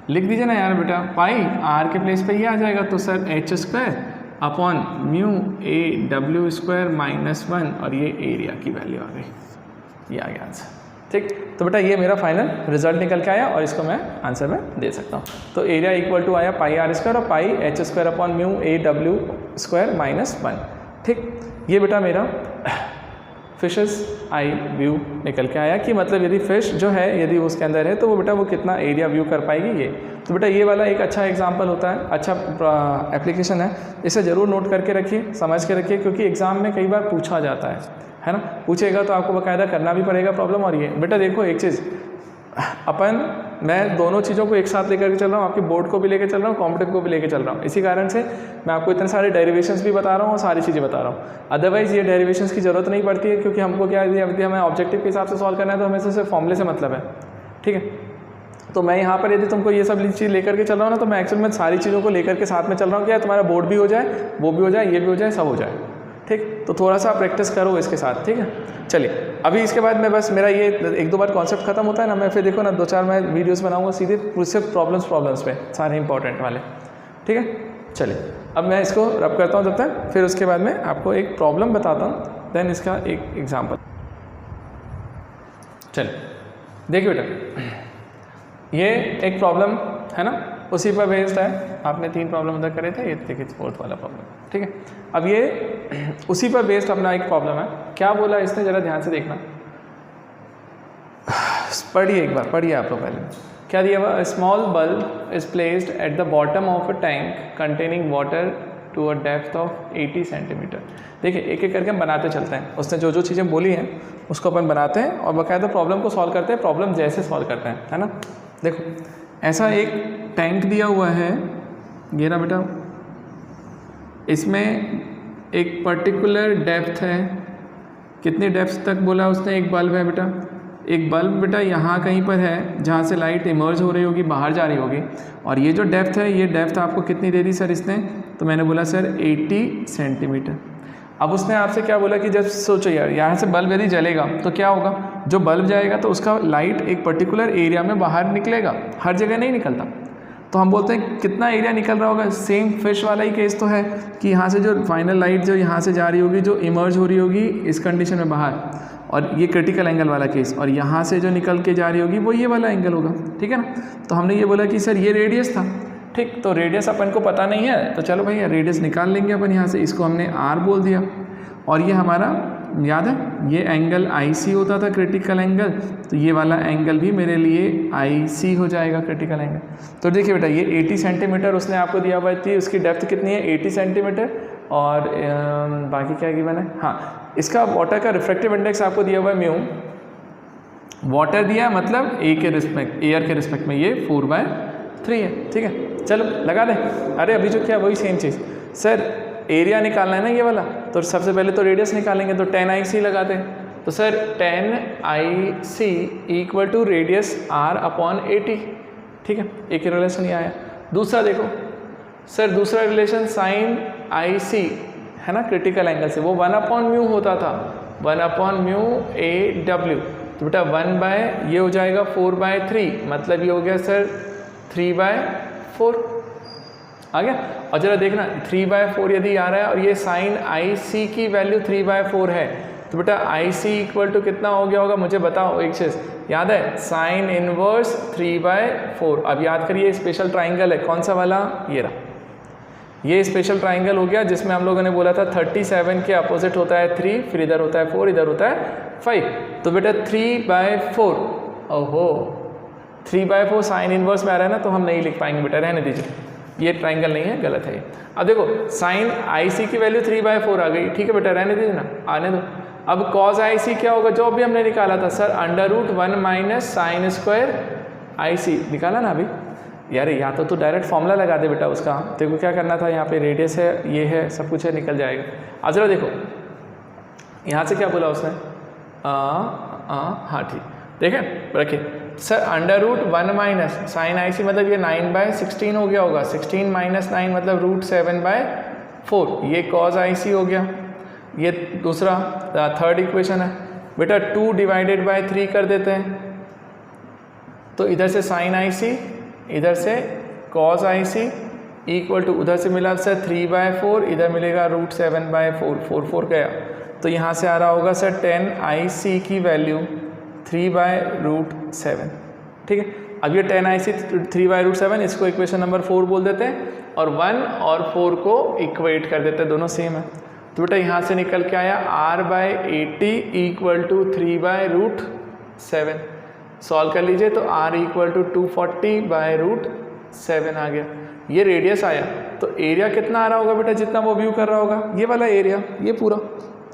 लिख दीजिए ना यार बेटा, पाई आर के प्लेस पे ये आ जाएगा, तो sir H square upon mu A W square minus 1 और ये एरिया की वैल्यू आ गई, ये आ गया आंसर। ठीक, तो बेटा ये मेरा फाइनल रिजल्ट निकल के आया और इसको मैं आंसर में दे सकता हूँ। तो एरिया इक्वल टू आया पाई आर स्क्वायर और pi H square upon mu A W square minus 1। ठीक, ये बेटा मेरा फिशेस आई व्यू निकल के आया कि मतलब यदि फिश जो है यदि उसके अंदर है तो वो बेटा वो कितना एरिया व्यू कर पाएगी ये। तो बेटा ये वाला एक अच्छा एग्जांपल होता है, अच्छा एप्लीकेशन है, इसे ज़रूर नोट करके रखिए, समझ के रखिए, क्योंकि एग्ज़ाम में कई बार पूछा जाता है ना, पूछेगा तो आपको बाकायदा करना भी पड़ेगा प्रॉब्लम। और ये बेटा देखो एक चीज़, मैं दोनों चीज़ों को एक साथ लेकर के चल रहा हूँ, आपकी बोर्ड को भी लेकर चल रहा हूँ, कॉम्पिटिटिव को भी लेकर चल रहा हूँ, इसी कारण से मैं आपको इतने सारे डेरिवेशंस भी बता रहा हूँ और सारी चीज़ें बता रहा हूँ। अदरवाइज़ ये डेरिवेशंस की ज़रूरत नहीं पड़ती है, क्योंकि हमको क्या यदि हमें ऑब्जेक्टिव के हिसाब से सॉल्व करना है तो हमें सिर्फ फॉर्मूले से मतलब है। ठीक है, तो मैं यहाँ पर यदि तुमको ये सब चीज़ लेकर के चल रहा हूँ ना, तो मैं एक्चुअल में सारी चीज़ों को लेकर के साथ में चल रहा हूँ, क्या तुम्हारा बोर्ड भी हो जाए, वो भी हो जाए, ये भी हो जाए, सब हो जाए। ठीक, तो थोड़ा सा प्रैक्टिस करो इसके साथ। ठीक है, चलिए अभी इसके बाद मैं बस मेरा ये एक दो बार कॉन्सेप्ट खत्म होता है ना, मैं फिर देखो ना 2-4 मैं वीडियोस बनाऊंगा सीधे सिर्फ प्रॉब्लम्स पे, सारे इंपॉर्टेंट वाले। ठीक है, चलिए अब मैं इसको रब करता हूँ जब तक, फिर उसके बाद में आपको एक प्रॉब्लम बताता हूँ, देन इसका एक एग्जाम्पल। चलिए देखिए बेटा, ये एक प्रॉब्लम है ना, उसी पर बेस्ड है, आपने 3 प्रॉब्लम उधर करे थे, ये देखिए 4th वाला प्रॉब्लम। ठीक है, अब ये उसी पर बेस्ड अपना एक प्रॉब्लम है। क्या बोला इसने, ज़रा ध्यान से देखना, पढ़िए एक बार, पढ़िए आप लोग पहले क्या दिया हुआ। Small bulb is placed at the bottom of a tank containing water to a depth of 80 centimetre. देखिए एक एक करके हम बनाते चलते हैं, उसने जो जो चीज़ें बोली हैं उसको अपन बनाते हैं और बाकायदा प्रॉब्लम को सॉल्व करते हैं, प्रॉब्लम जैसे सॉल्व करते हैं, है ना। देखो ऐसा एक टैंक दिया हुआ है, ये ना बेटा, इसमें एक पर्टिकुलर डेप्थ है, कितनी डेप्थ तक बोला उसने, एक बल्ब है बेटा, एक बल्ब बेटा यहाँ कहीं पर है जहाँ से लाइट इमर्ज हो रही होगी, बाहर जा रही होगी, और ये जो डेप्थ है, ये डेप्थ आपको कितनी दे दी सर इसने, तो मैंने बोला सर 80 सेंटीमीटर। अब उसने आपसे क्या बोला कि जब सोचो यार यहाँ से बल्ब यदि जलेगा तो क्या होगा, जो बल्ब जाएगा तो उसका लाइट एक पर्टिकुलर एरिया में बाहर निकलेगा, हर जगह नहीं निकलता। तो हम बोलते हैं कितना एरिया निकल रहा होगा। सेम फिश वाला ही केस तो है कि यहाँ से जो फाइनल लाइट जो यहाँ से जा रही होगी, जो इमर्ज हो रही होगी इस कंडीशन में बाहर, और ये क्रिटिकल एंगल वाला केस, और यहाँ से जो निकल के जा रही होगी वो ये वाला एंगल होगा। ठीक है ना, तो हमने ये बोला कि सर ये रेडियस था। ठीक, तो रेडियस अपन को पता नहीं है, तो चलो भैया रेडियस निकाल लेंगे अपन यहाँ से, इसको हमने आर बोल दिया, और ये हमारा याद है ये एंगल IC होता था क्रिटिकल एंगल, तो ये वाला एंगल भी मेरे लिए IC हो जाएगा क्रिटिकल एंगल। तो देखिए बेटा ये 80 सेंटीमीटर उसने आपको दिया हुआ थी, उसकी डेप्थ कितनी है 80 सेंटीमीटर, और बाकी क्या गिवन है, हाँ इसका वाटर का रिफ्रैक्टिव इंडेक्स आपको दिया हुआ है म्यू, वाटर दिया मतलब एयर के रिस्पेक्ट में ये 4/3 है। ठीक है, चलो लगा दें। अरे अभी जो क्या वही सेम चीज़, सर एरिया निकालना है ना ये वाला, तो सबसे पहले तो रेडियस निकालेंगे, तो 10 IC लगाते हैं, तो sir 10 IC equal to radius R upon 80। ठीक है, एक रिलेशन ये आया। दूसरा देखो सर, दूसरा रिलेशन साइन IC है ना क्रिटिकल एंगल से, वो 1/μ होता था, 1/μ AW, तो बेटा 1 ये हो जाएगा 4/3, मतलब ये हो गया सर 3/4 आ गया। और जरा देखना 3/4 यदि आ रहा है और ये साइन IC की वैल्यू 3/4 है, तो बेटा IC इक्वल टू कितना हो गया होगा, मुझे बताओ एक चीज़ याद है, साइन इनवर्स 3/4। अब याद करिए स्पेशल ट्राइंगल है, कौन सा वाला, ये रहा, ये स्पेशल ट्राइंगल हो गया जिसमें हम लोगों ने बोला था 37 के अपोजिट होता है 3, फिर इधर होता है 4, इधर होता है 5, तो बेटा 3/4, ओहो 3/4 साइन इनवर्स में आ रहा है ना, तो हम नहीं लिख पाएंगे बेटा, रहने दीजिए, ये ट्राइंगल नहीं है, गलत है ये। अब देखो साइन IC की वैल्यू 3/4 आ गई, ठीक है बेटा रहने दीजिए ना, आने दो। अब कॉस IC क्या होगा, जो अभी हमने निकाला था sir, √1 minus sine square IC निकाला ना अभी यार, या तो डायरेक्ट फॉर्मूला लगा दे बेटा उसका, देखो क्या करना था, यहाँ पे रेडियस है, ये है, सब कुछ है, निकल जाएगा। अब जरा देखो यहाँ से क्या बोला उसने, हाँ ठीक, देखें रखिए सर, √1 माइनस साइन IC मतलब ये 9/16 हो गया होगा, 16 माइनस 9 मतलब √7/4, ये कॉस IC हो गया। ये दूसरा थर्ड इक्वेशन है बेटा, 2 डिवाइडेड बाय 3 कर देते हैं, तो इधर से साइन IC इधर से cos IC इक्वल टू उधर से मिला सर 3/4, इधर मिलेगा √7/4, 4 गया, तो यहाँ से आ रहा होगा सर 10 IC की वैल्यू 3/√7, ठीक है। अब ये 10 IC 3/√7, इसको इक्वेशन नंबर 4 बोल देते हैं और 1 और 4 को इक्वेट कर देते हैं, दोनों सेम है। तो बेटा यहाँ से निकल के आया R/80 इक्वल टू 3/√7, सॉल्व कर लीजिए तो R इक्वल टू 240/√7 आ गया। ये रेडियस आया, तो एरिया कितना आ रहा होगा बेटा, जितना वो व्यू कर रहा होगा, ये वाला एरिया, ये पूरा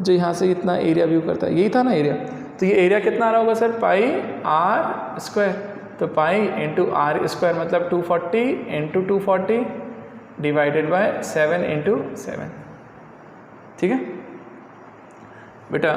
जो यहाँ से इतना एरिया व्यू करता है, यही था ना एरिया, तो ये एरिया कितना आ रहा होगा सर πr², तो पाई इंटू r² मतलब 240 इंटू 240 डिवाइडेड बाय 7 इंटू 7, ठीक है बेटा।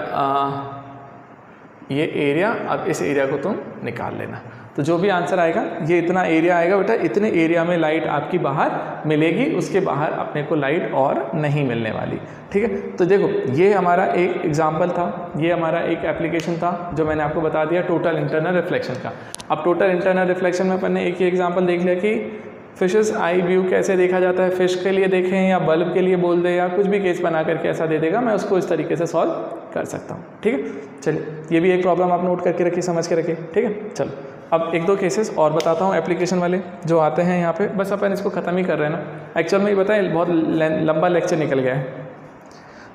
ये एरिया, अब इस एरिया को तुम निकाल लेना, तो जो भी आंसर आएगा ये इतना एरिया आएगा बेटा, इतने एरिया में लाइट आपकी बाहर मिलेगी, उसके बाहर अपने को लाइट और नहीं मिलने वाली, ठीक है। तो देखो ये हमारा एक एग्जांपल था, ये हमारा एक एप्लीकेशन था जो मैंने आपको बता दिया टोटल इंटरनल रिफ्लेक्शन का। अब टोटल इंटरनल रिफ्लेक्शन में अपन ने एक ही एग्जाम्पल देख लिया कि फिशेस आई व्यू कैसे देखा जाता है, फिश के लिए देखें या बल्ब के लिए बोल दे या कुछ भी केस बना करके ऐसा दे देगा, मैं उसको इस तरीके से सॉल्व कर सकता हूँ, ठीक है। चलिए ये भी एक प्रॉब्लम आप नोट करके रखिए, समझ के रखिए, ठीक है। चलो अब एक दो केसेस और बताता हूँ एप्लीकेशन वाले जो आते हैं यहाँ पे, बस अपन इसको ख़त्म ही कर रहे हैं ना। एक्चुअल में ये बताएं बहुत लंबा लेक्चर निकल गया है,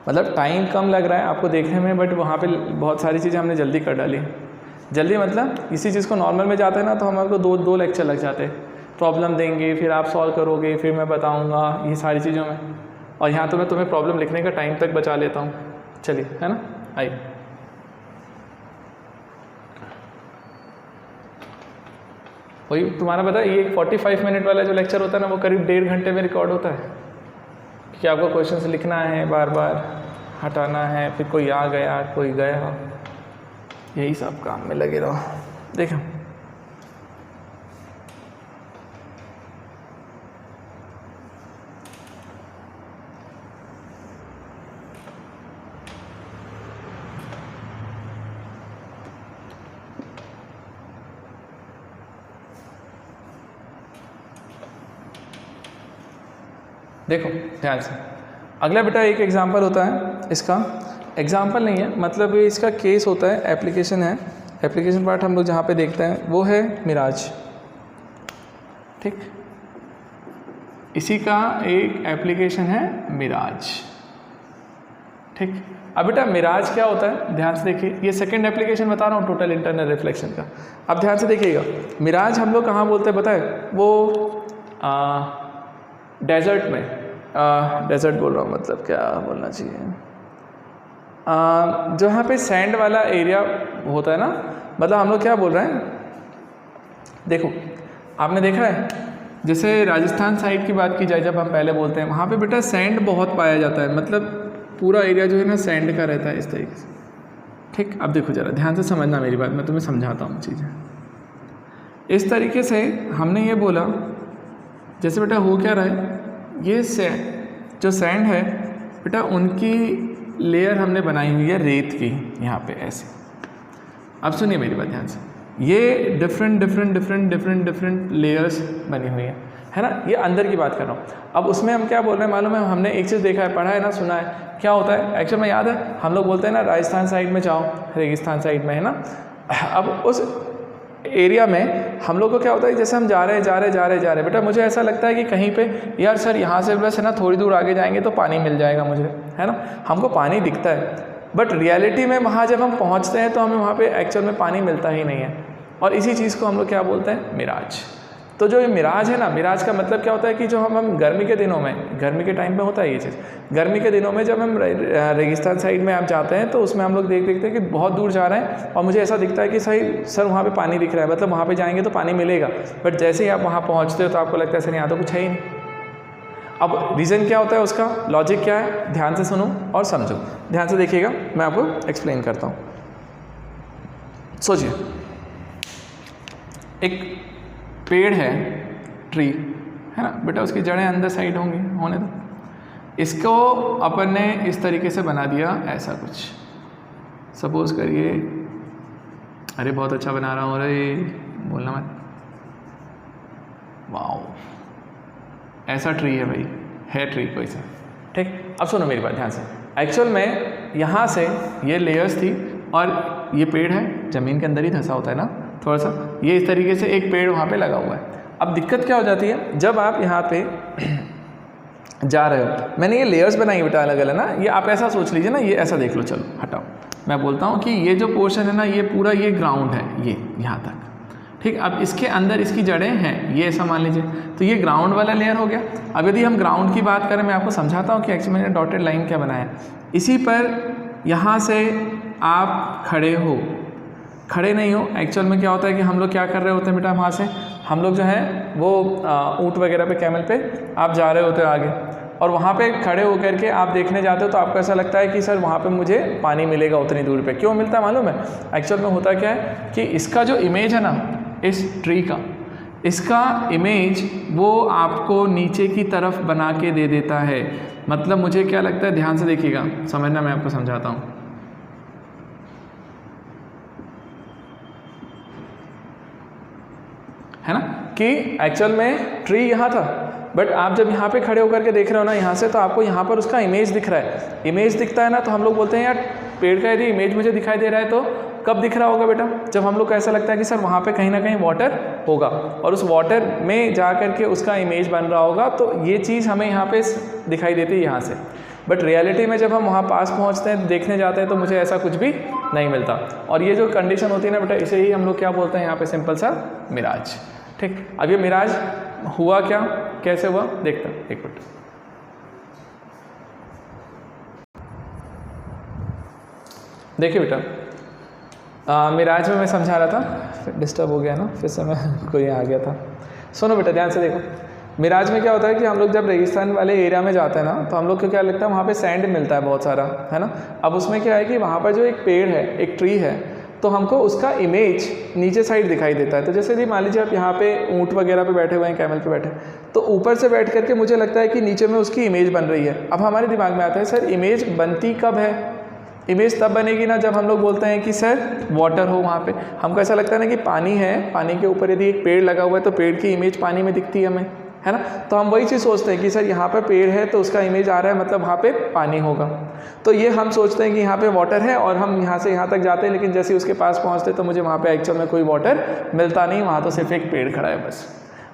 मतलब टाइम कम लग रहा है आपको देखने में, बट वहाँ पे बहुत सारी चीज़ें हमने जल्दी कर डाली। जल्दी मतलब इसी चीज़ को नॉर्मल में जाते हैं ना तो हमारे को दो लेक्चर लग जाते हैं, प्रॉब्लम देंगे फिर आप सॉल्व करोगे फिर मैं बताऊँगा ये सारी चीज़ों में, और यहाँ तो मैं तुम्हें प्रॉब्लम लिखने का टाइम तक बचा लेता हूँ। चलिए है ना, आइए वही तुम्हारा पता है ये 45 मिनट वाला जो लेक्चर होता है ना वो करीब 1.5 घंटे में रिकॉर्ड होता है, कि आपको क्वेश्चंस लिखना है, बार बार हटाना है, फिर कोई आ गया कोई गया, यही सब काम में लगे रहो। देखो देखो ध्यान से, अगला बेटा एक एग्जांपल होता है, इसका एग्जांपल नहीं है मतलब इसका केस होता है, एप्लीकेशन है, एप्लीकेशन पार्ट हम लोग जहाँ पे देखते हैं वो है मिराज, ठीक। इसी का एक एप्लीकेशन है मिराज, ठीक। अब बेटा मिराज क्या होता है ध्यान से देखिए, ये सेकंड एप्लीकेशन बता रहा हूँ टोटल इंटरनल रिफ्लेक्शन का। अब ध्यान से देखिएगा, मिराज हम लोग कहाँ बोलते हैं बताए, वो डेजर्ट में, डेजर्ट बोल रहा हूँ मतलब क्या बोलना चाहिए, जो यहाँ पे सैंड वाला एरिया होता है ना, मतलब हम लोग क्या बोल रहे हैं, देखो आपने देखा है जैसे राजस्थान साइड की बात की जाए, जब हम पहले बोलते हैं वहाँ पे बेटा सैंड बहुत पाया जाता है, मतलब पूरा एरिया जो है ना सैंड का रहता है इस तरीके से, ठीक। अब देखो ज़रा ध्यान से समझना मेरी बात, मैं तुम्हें समझाता हूँ चीज़ें। इस तरीके से हमने ये बोला जैसे बेटा हो क्या रहा है, ये जो सैंड है बेटा उनकी लेयर हमने बनाई हुई है रेत की यहाँ पे ऐसे। अब सुनिए मेरी बात ध्यान से, ये डिफरेंट लेयर्स बनी हुई है ना, ये अंदर की बात कर रहा हूँ। अब उसमें हम क्या बोल रहे हैं मालूम है, हमने एक चीज़ देखा है, पढ़ा है ना, सुना है, क्या होता है एक्चुअल में याद है, हम लोग बोलते हैं ना राजस्थान साइड में जाओ, रेगिस्तान साइड में है ना। अब उस एरिया में हम लोग को क्या होता है, जैसे हम जा रहे हैं बेटा मुझे ऐसा लगता है कि कहीं पे यार सर यहाँ से बस है ना थोड़ी दूर आगे जाएंगे तो पानी मिल जाएगा मुझे, है ना, हमको पानी दिखता है, बट रियलिटी में वहाँ जब हम पहुँचते हैं तो हमें वहाँ पे एक्चुअल में पानी मिलता ही नहीं है, और इसी चीज़ को हम लोग क्या बोलते हैं, मिराज। तो जो ये मिराज है ना, मिराज का मतलब क्या होता है कि जो हम गर्मी के दिनों में, गर्मी के टाइम पे होता है ये चीज़, गर्मी के दिनों में जब हम रेगिस्तान साइड में आप जाते हैं तो उसमें हम लोग देखते हैं कि बहुत दूर जा रहे हैं और मुझे ऐसा दिखता है कि सही सर वहाँ पे पानी दिख रहा है, मतलब वहाँ पे जाएंगे तो पानी मिलेगा, बट जैसे ही आप वहाँ पहुँचते हो तो आपको लगता है सर यहाँ तो कुछ है ही नहीं। अब रीज़न क्या होता है उसका, लॉजिक क्या है, ध्यान से सुनो और समझो, ध्यान से देखिएगा, मैं आपको एक्सप्लेन करता हूँ। सोचिए एक पेड़ है, ट्री है ना बेटा, उसकी जड़ें अंदर साइड होंगी, होने दो, इसको अपन ने इस तरीके से बना दिया ऐसा कुछ, सपोज करिए, अरे बहुत अच्छा बना रहा हूँ, अरे बोलना मत, वाओ, ऐसा ट्री है भाई, है ट्री कोई सा, ठीक। अब सुनो मेरी बात ध्यान से। एक्चुअल में यहाँ से ये लेयर्स थी और ये पेड़ है, ज़मीन के अंदर ही धंसा होता है ना थोड़ा सा, ये इस तरीके से एक पेड़ वहाँ पे लगा हुआ है। अब दिक्कत क्या हो जाती है, जब आप यहाँ पे जा रहे हो, मैंने ये लेयर्स बनाई बेटा अलग अलग ना, ये आप ऐसा सोच लीजिए ना, ये ऐसा देख लो, चलो हटाओ, मैं बोलता हूँ कि ये जो पोर्शन है ना, ये पूरा ये ग्राउंड है, ये यहाँ तक, ठीक। अब इसके अंदर इसकी जड़ें हैं, ये ऐसा मान लीजिए, तो ये ग्राउंड वाला लेयर हो गया। अब यदि हम ग्राउंड की बात करें, मैं आपको समझाता हूँ कि एक्चुअली मैंने डॉटेड लाइन क्या बनाया है। इसी पर यहाँ से आप खड़े हो, खड़े नहीं हो, एक्चुअल में क्या होता है कि हम लोग क्या कर रहे होते हैं बेटा, वहाँ से हम लोग जो है वो ऊँट वगैरह पे, कैमल पे आप जा रहे होते हो आगे, और वहाँ पे खड़े होकर के आप देखने जाते हो तो आपको ऐसा लगता है कि सर वहाँ पे मुझे पानी मिलेगा उतनी दूर पे। क्यों मिलता है मालूम है? एक्चुअल में होता क्या है कि इसका जो इमेज है ना इस ट्री का, इसका इमेज वो आपको नीचे की तरफ बना के दे देता है। मतलब मुझे क्या लगता है, ध्यान से देखिएगा, समझना, मैं आपको समझाता हूँ। है ना कि एक्चुअल में ट्री यहाँ था, बट आप जब यहाँ पे खड़े होकर के देख रहे हो ना यहाँ से, तो आपको यहाँ पर उसका इमेज दिख रहा है। इमेज दिखता है ना, तो हम लोग बोलते हैं यार पेड़ का यदि इमेज मुझे दिखाई दे रहा है तो कब दिख रहा होगा बेटा, जब हम लोग को ऐसा लगता है कि सर वहाँ पे कहीं ना कहीं वाटर होगा और उस वाटर में जा करके उसका इमेज बन रहा होगा, तो ये चीज़ हमें यहाँ पे दिखाई देती है यहाँ से। बट रियलिटी में जब हम वहाँ पास पहुँचते हैं, देखने जाते हैं, तो मुझे ऐसा कुछ भी नहीं मिलता। और ये जो कंडीशन होती है ना बेटा, इसे ही हम लोग क्या बोलते हैं यहाँ पे, सिंपल सा मिराज। ठीक, अब ये मिराज हुआ क्या, कैसे हुआ, देखता हूँ, एक मिनट। देखिए बेटा, मिराज में मैं समझा रहा था, डिस्टर्ब हो गया ना, फिर से मैं कोई आ गया था। सुनो बेटा ध्यान से देखो, मिराज में क्या होता है कि हम लोग जब रेगिस्तान वाले एरिया में जाते हैं ना, तो हम लोग को क्या लगता है वहाँ पे सैंड मिलता है बहुत सारा, है ना। अब उसमें क्या है कि वहाँ पर जो एक पेड़ है, एक ट्री है, तो हमको उसका इमेज नीचे साइड दिखाई देता है। तो जैसे यदि मान लीजिए आप यहाँ पे ऊँट वगैरह पे बैठे हुए हैं, कैमल पे बैठे, तो ऊपर से बैठ करके मुझे लगता है कि नीचे में उसकी इमेज बन रही है। अब हमारे दिमाग में आता है सर इमेज बनती कब है, इमेज तब बनेगी ना जब हम लोग बोलते हैं कि सर वाटर हो वहाँ पे। हमको ऐसा लगता है ना कि पानी है, पानी के ऊपर यदि एक पेड़ लगा हुआ है तो पेड़ की इमेज पानी में दिखती है हमें, है ना। तो हम वही चीज़ सोचते हैं कि सर यहाँ पे पेड़ है तो उसका इमेज आ रहा है, मतलब वहाँ पे पानी होगा। तो ये हम सोचते हैं कि यहाँ पे वाटर है और हम यहाँ से यहाँ तक जाते हैं, लेकिन जैसे उसके पास पहुँचते तो मुझे वहाँ पे एक्चुअल में कोई वाटर मिलता नहीं, वहाँ तो सिर्फ एक पेड़ खड़ा है बस।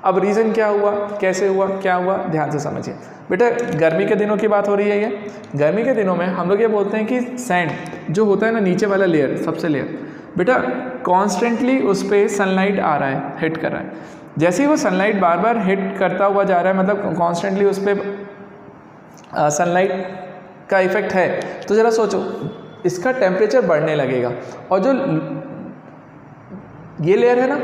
अब रीज़न क्या हुआ, कैसे हुआ, क्या हुआ, ध्यान से समझिए बेटा। गर्मी के दिनों की बात हो रही है ये। गर्मी के दिनों में हम लोग ये बोलते हैं कि सैंड जो होता है ना, नीचे वाला लेयर, सबसे लेयर बेटा, कॉन्स्टेंटली उस पर सनलाइट आ रहा है, हिट कर रहा है। जैसे ही वो सनलाइट बार बार हिट करता हुआ जा रहा है, मतलब कॉन्स्टेंटली उस पर सनलाइट का इफेक्ट है, तो ज़रा सोचो इसका टेम्परेचर बढ़ने लगेगा। और जो ये लेयर है ना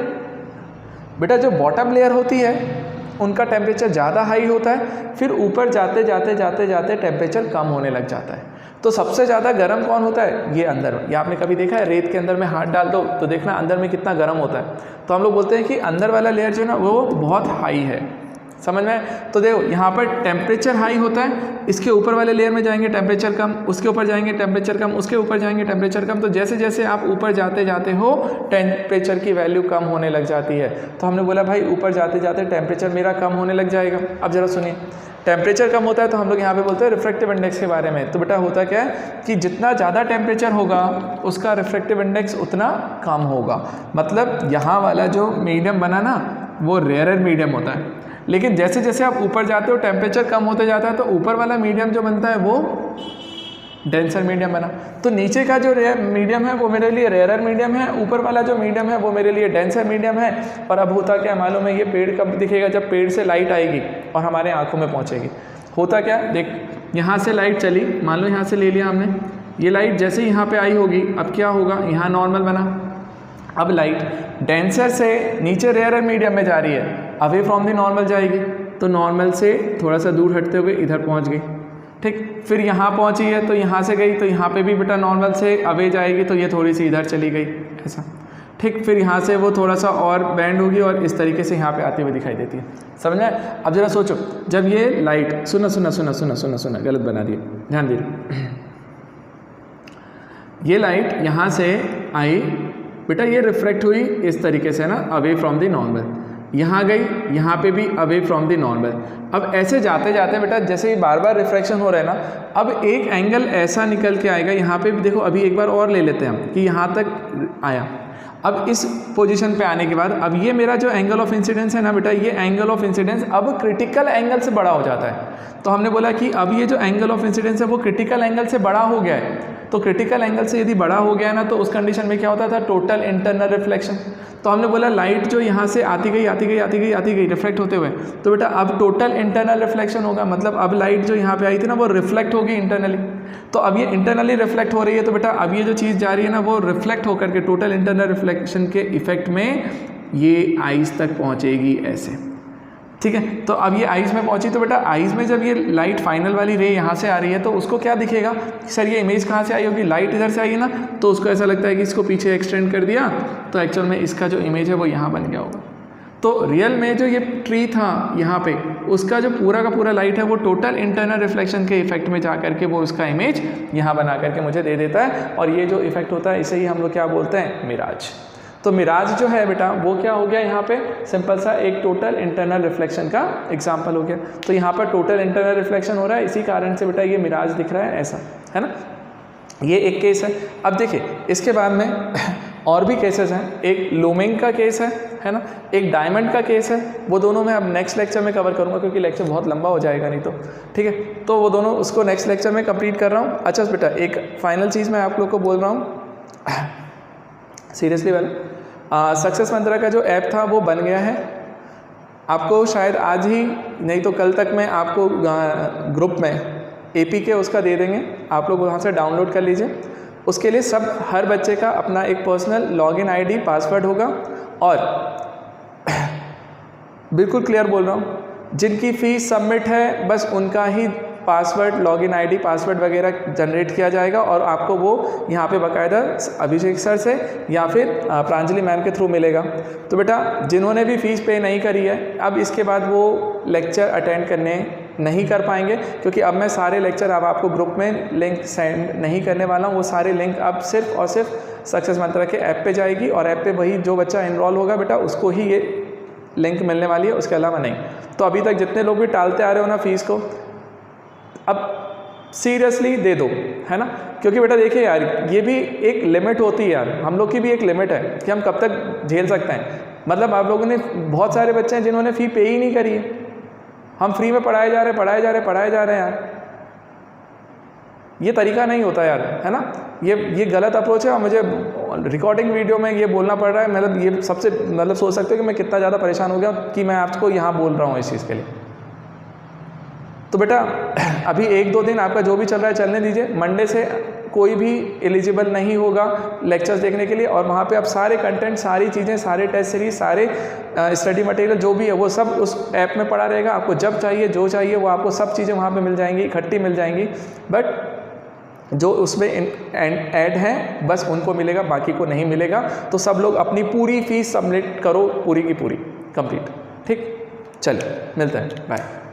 बेटा, जो बॉटम लेयर होती है उनका टेम्परेचर ज़्यादा हाई होता है, फिर ऊपर जाते जाते जाते जाते टेम्परेचर कम होने लग जाता है। तो सबसे ज़्यादा गर्म कौन होता है, ये अंदर। ये आपने कभी देखा है रेत के अंदर में हाथ डाल दो तो देखना अंदर में कितना गर्म होता है। तो हम लोग बोलते हैं कि अंदर वाला लेयर जो है ना वो बहुत हाई है, समझ में। तो देखो यहाँ पर टेम्परेचर हाई होता है, इसके ऊपर वाले लेयर में जाएंगे टेम्परेचर कम, उसके ऊपर जाएंगे टेम्परेचर कम, उसके ऊपर जाएंगे टेम्परेचर कम। तो जैसे जैसे आप ऊपर जाते जाते हो टेम्परेचर की वैल्यू कम होने लग जाती है। तो हमने बोला भाई ऊपर जाते जाते टेम्परेचर मेरा कम होने लग जाएगा। अब ज़रा सुनिए, टेम्परेचर कम होता है तो हम लोग यहाँ पे बोलते हैं रिफ्रैक्टिव इंडेक्स के बारे में। तो बेटा होता क्या है कि जितना ज़्यादा टेम्परेचर होगा उसका रिफ्रैक्टिव इंडेक्स उतना कम होगा। मतलब यहाँ वाला जो मीडियम बना ना वो रेयरर मीडियम होता है, लेकिन जैसे जैसे आप ऊपर जाते हो टेम्परेचर कम होते जाता है, तो ऊपर वाला मीडियम जो बनता है वो डेंसर मीडियम बना। तो नीचे का जो मीडियम है वो मेरे लिए रेयरर मीडियम है, ऊपर वाला जो मीडियम है वो मेरे लिए डेंसर मीडियम है। और अब होता क्या मालूम है, ये पेड़ कब दिखेगा, जब पेड़ से लाइट आएगी और हमारे आंखों में पहुंचेगी। होता क्या, देख यहाँ से लाइट चली, मान लो यहाँ से ले लिया हमने, ये लाइट जैसे ही यहाँ पे आई होगी, अब क्या होगा, यहाँ नॉर्मल बना। अब लाइट डेंसर से नीचे रेयरर मीडियम में जा रही है, अवे फ्रॉम द नॉर्मल जाएगी, तो नॉर्मल से थोड़ा सा दूर हटते हुए इधर पहुँच गई। ठीक, फिर यहाँ पहुँची है तो यहाँ से गई, तो यहाँ पे भी बेटा नॉर्मल से अवे जाएगी, तो ये थोड़ी सी इधर चली गई, ऐसा। ठीक, फिर यहाँ से वो थोड़ा सा और बैंड होगी और इस तरीके से यहाँ पे आती हुई दिखाई देती है, समझ में। अब जरा सोचो, जब ये लाइट, सुना सुना सुना सुना सुना सुना, गलत बना दिए, ध्यान दीजिए। ये लाइट यहाँ से आई बेटा, ये रिफ्लेक्ट हुई इस तरीके से ना, अवे फ्रॉम द नॉर्मल। यहाँ गई, यहाँ पे भी अवे फ्रॉम द नॉर्मल। अब ऐसे जाते जाते बेटा जैसे ही बार बार रिफ्रैक्शन हो रहा है ना, अब एक एंगल ऐसा निकल के आएगा, यहाँ पे भी देखो, अभी एक बार और ले लेते हैं हम कि यहाँ तक आया। अब इस पोजीशन पे आने के बाद अब ये मेरा जो एंगल ऑफ इंसिडेंस है ना बेटा, ये एंगल ऑफ इंसिडेंस अब क्रिटिकल एंगल से बड़ा हो जाता है। तो हमने बोला कि अब ये जो एंगल ऑफ इंसिडेंस है वो क्रिटिकल एंगल से बड़ा हो गया है। तो क्रिटिकल एंगल से यदि बड़ा हो गया है ना, तो उस कंडीशन में क्या होता था, टोटल इंटरनल रिफ्लेक्शन। तो हमने बोला लाइट जो यहाँ से आती गई रिफ्लेक्ट होते हुए, तो बेटा अब टोटल इंटरनल रिफ्लेक्शन होगा, मतलब अब लाइट जो यहाँ पे आई थी ना वो रिफ्लेक्ट होगी इंटरनली। तो अब ये इंटरनली रिफ्लेक्ट हो रही है, तो बेटा अब ये जो चीज़ जा रही है ना वो रिफ्लेक्ट होकर के टोटल इंटरनल रिफ्लेक्शन के इफेक्ट में ये आइज़ तक पहुँचेगी ऐसे, ठीक है। तो अब ये आइज़ में पहुंची, तो बेटा आइज़ में जब ये लाइट फाइनल वाली रे यहाँ से आ रही है तो उसको क्या दिखेगा, सर ये इमेज कहाँ से आई होगी, लाइट इधर से आई है ना, तो उसको ऐसा लगता है कि इसको पीछे एक्सटेंड कर दिया, तो एक्चुअल में इसका जो इमेज है वो यहाँ बन गया होगा। तो रियल में जो ये ट्री था यहाँ पे, उसका जो पूरा का पूरा लाइट है वो टोटल इंटरनल रिफ्लेक्शन के इफेक्ट में जा करके वो उसका इमेज यहाँ बना करके मुझे दे देता है, और ये जो इफेक्ट होता है इसे ही हम लोग क्या बोलते हैं, मिराज। तो मिराज जो है बेटा वो क्या हो गया, यहाँ पे सिंपल सा एक टोटल इंटरनल रिफ्लेक्शन का एग्जांपल हो गया। तो यहाँ पर टोटल इंटरनल रिफ्लेक्शन हो रहा है, इसी कारण से बेटा ये मिराज दिख रहा है ऐसा, है ना। ये एक केस है। अब देखिए इसके बाद में और भी केसेस हैं, एक लूमिंग का केस है ना, एक डायमंड का केस है। वो दोनों मैं अब नेक्स्ट लेक्चर में कवर करूँगा क्योंकि लेक्चर बहुत लंबा हो जाएगा नहीं तो, ठीक है। तो वो दोनों उसको नेक्स्ट लेक्चर में कंप्लीट कर रहा हूँ। अच्छा बेटा एक फाइनल चीज़ मैं आप लोग को बोल रहा हूँ सीरियसली वाला, सक्सेस मंत्रा का जो ऐप था वो बन गया है। आपको शायद आज ही नहीं तो कल तक में आपको ग्रुप में APK उसका दे देंगे, आप लोग वहाँ से डाउनलोड कर लीजिए। उसके लिए सब हर बच्चे का अपना एक पर्सनल लॉगिन ID पासवर्ड होगा, और बिल्कुल क्लियर बोल रहा हूँ, जिनकी फ़ीस सबमिट है बस उनका ही पासवर्ड, लॉगिन ID, पासवर्ड वगैरह जनरेट किया जाएगा, और आपको वो यहाँ पे बाकायदा अभिषेक सर से या फिर प्रांजलि मैम के थ्रू मिलेगा। तो बेटा जिन्होंने भी फ़ीस पे नहीं करी है, अब इसके बाद वो लेक्चर अटेंड करने नहीं कर पाएंगे, क्योंकि अब मैं सारे लेक्चर अब आपको ग्रुप में लिंक सेंड नहीं करने वाला हूँ। वो सारे लिंक अब सिर्फ और सिर्फ सक्सेस मंत्रा के ऐप पे जाएगी, और ऐप पे वही जो बच्चा इनरोल होगा बेटा उसको ही ये लिंक मिलने वाली है, उसके अलावा नहीं। तो अभी तक जितने लोग भी टालते आ रहे हो ना फ़ीस को, अब सीरियसली दे दो, है ना। क्योंकि बेटा देखिए यार, ये भी एक लिमिट होती है यार, हम लोग की भी एक लिमिट है कि हम कब तक झेल सकते हैं। मतलब आप लोगों ने, बहुत सारे बच्चे हैं जिन्होंने फ़ी पे ही नहीं करी है, हम फ्री में पढ़ाए जा रहे हैं यार। ये तरीका नहीं होता यार, है ना। ये गलत अप्रोच है, और मुझे रिकॉर्डिंग वीडियो में ये बोलना पड़ रहा है। मतलब ये सबसे मतलब सोच सकते हो कि मैं कितना ज़्यादा परेशान हो गया कि मैं आपको यहाँ बोल रहा हूँ इस चीज़ के लिए। तो बेटा अभी 1-2 दिन आपका जो भी चल रहा है चलने दीजिए। मंडे से कोई भी एलिजिबल नहीं होगा लेक्चर्स देखने के लिए, और वहाँ पे आप सारे कंटेंट, सारी चीज़ें, सारे टेस्ट सीरीज, सारे स्टडी मटेरियल जो भी है वो सब उस ऐप में पड़ा रहेगा। आपको जब चाहिए, जो चाहिए वो आपको सब चीज़ें वहाँ पे मिल जाएंगी, इकट्ठी मिल जाएंगी। बट जो उसमें ऐड हैं बस उनको मिलेगा, बाकी को नहीं मिलेगा। तो सब लोग अपनी पूरी फीस सबमिट करो, पूरी की पूरी कंप्लीट, ठीक। चलिए मिलते हैं, बाय।